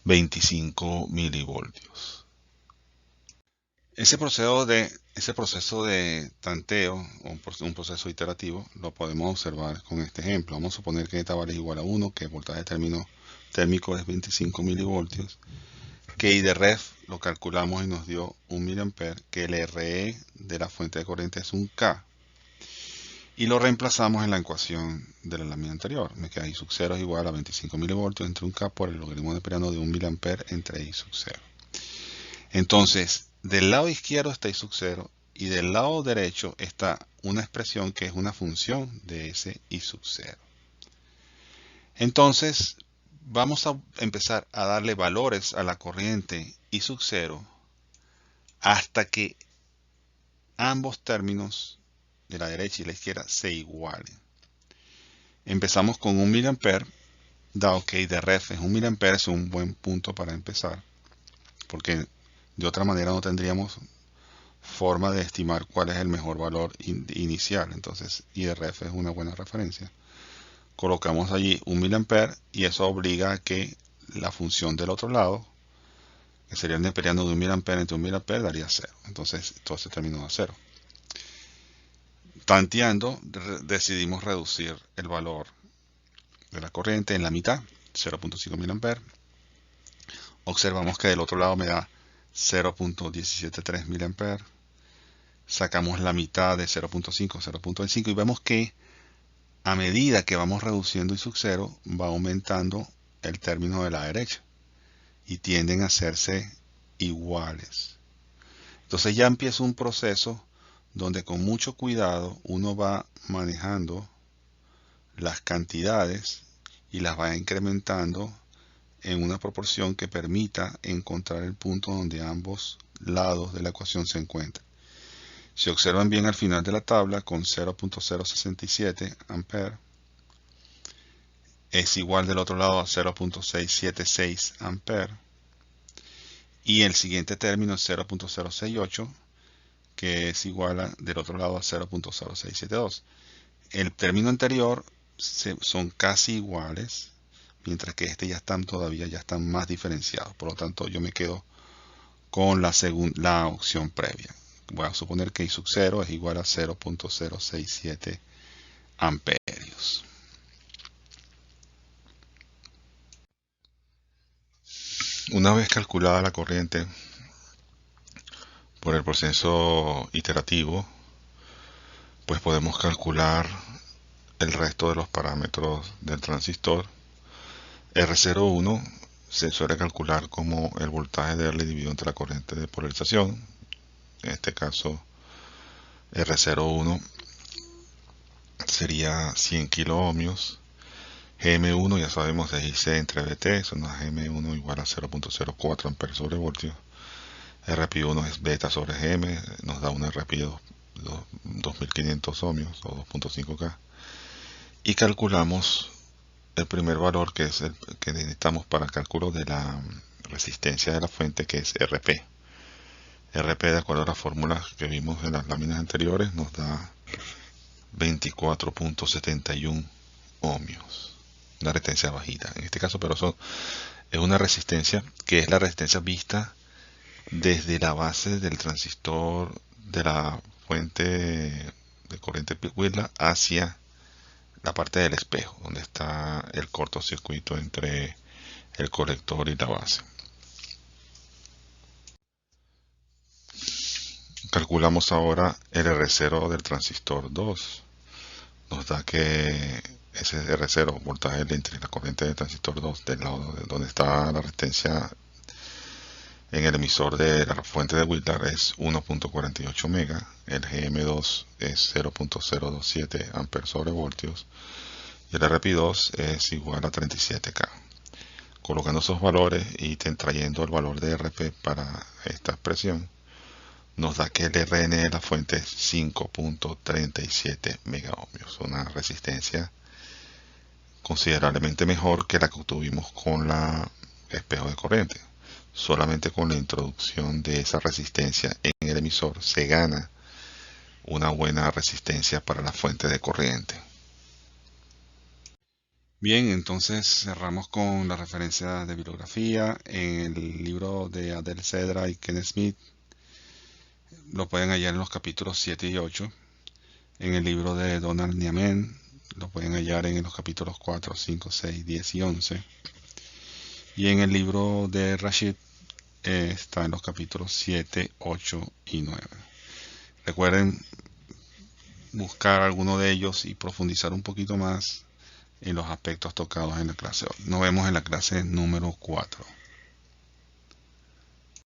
25 milivoltios. Ese proceso de tanteo, un proceso iterativo, lo podemos observar con este ejemplo. Vamos a suponer que esta vale igual a 1, que el voltaje térmico es 25 milivoltios, que I de ref lo calculamos y nos dio 1 miliampere, que el RE de la fuente de corriente es un K, y lo reemplazamos en la ecuación de la lámina anterior. Me queda I sub 0 es igual a 25 milivoltios entre un K por el logaritmo neperiano de 1 miliampere entre I sub 0. Entonces, del lado izquierdo está I sub 0 y del lado derecho está una expresión que es una función de ese I sub 0. Entonces, vamos a empezar a darle valores a la corriente I sub 0 hasta que ambos términos de la derecha y la izquierda se igualen. Empezamos con 1 miliampere, dado que I de ref es 1 miliampere, es un buen punto para empezar, porque de otra manera no tendríamos forma de estimar cuál es el mejor valor inicial. Entonces, I de ref es una buena referencia. Colocamos allí 1 miliampere y eso obliga a que la función del otro lado, que sería el neperiano de 1 miliampere entre 1 miliampere, daría 0. Entonces, todo se terminó a 0. Tanteando, decidimos reducir el valor de la corriente en la mitad, 0.5 miliampere. Observamos que del otro lado me da 0.173 miliampere. Sacamos la mitad de 0.5, 0.25 y vemos que a medida que vamos reduciendo I sub 0 va aumentando el término de la derecha y tienden a hacerse iguales. Entonces ya empieza un proceso donde con mucho cuidado uno va manejando las cantidades y las va incrementando en una proporción que permita encontrar el punto donde ambos lados de la ecuación se encuentran. Si observan bien al final de la tabla, con 0.067 ampere es igual del otro lado a 0.676 ampere, y el siguiente término es 0.068, que es igual del otro lado a 0.0672. El término anterior son casi iguales, mientras que este ya están más diferenciados. Por lo tanto, yo me quedo con la opción previa. Voy a suponer que I sub 0 es igual a 0.067 amperios. Una vez calculada la corriente por el proceso iterativo, pues podemos calcular el resto de los parámetros del transistor. R01 se suele calcular como el voltaje de Early dividido entre la corriente de polarización. En este caso, R01 sería 100 kiloohmios. GM1 ya sabemos es IC entre VT, eso nos da GM1 igual a 0.04 amperes sobre voltios. RP1 es beta sobre GM, nos da un RP de 2500 ohmios o 2.5K. Y calculamos el primer valor, que es el que necesitamos para el cálculo de la resistencia de la fuente, que es RP. RP, de acuerdo a las fórmulas que vimos en las láminas anteriores, nos da 24.71 ohmios. Una resistencia bajita en este caso, pero eso es una resistencia que es la resistencia vista desde la base del transistor de la fuente de corriente Whitlock hacia la parte del espejo, donde está el cortocircuito entre el colector y la base. Calculamos ahora el R0 del transistor 2. Nos da que ese R0, voltaje entre la corriente del transistor 2, del lado de donde está la resistencia en el emisor de la fuente de Whitlock, es 1.48 mega. El GM2 es 0.027 amperes sobre voltios. Y el RP2 es igual a 37K. Colocando esos valores y trayendo el valor de RP para esta expresión, nos da que el RN de la fuente es 5.37 megaohmios, una resistencia considerablemente mejor que la que obtuvimos con la espejo de corriente. Solamente con la introducción de esa resistencia en el emisor se gana una buena resistencia para las fuentes de corriente. Bien, entonces cerramos con la referencia de bibliografía. En el libro de Adele Cedra y Ken Smith lo pueden hallar en los capítulos 7 y 8. En el libro de Donald Niamen lo pueden hallar en los capítulos 4, 5, 6, 10 y 11. Y en el libro de Rashid está en los capítulos 7, 8 y 9. Recuerden buscar alguno de ellos y profundizar un poquito más en los aspectos tocados en la clase. Nos vemos en la clase número 4.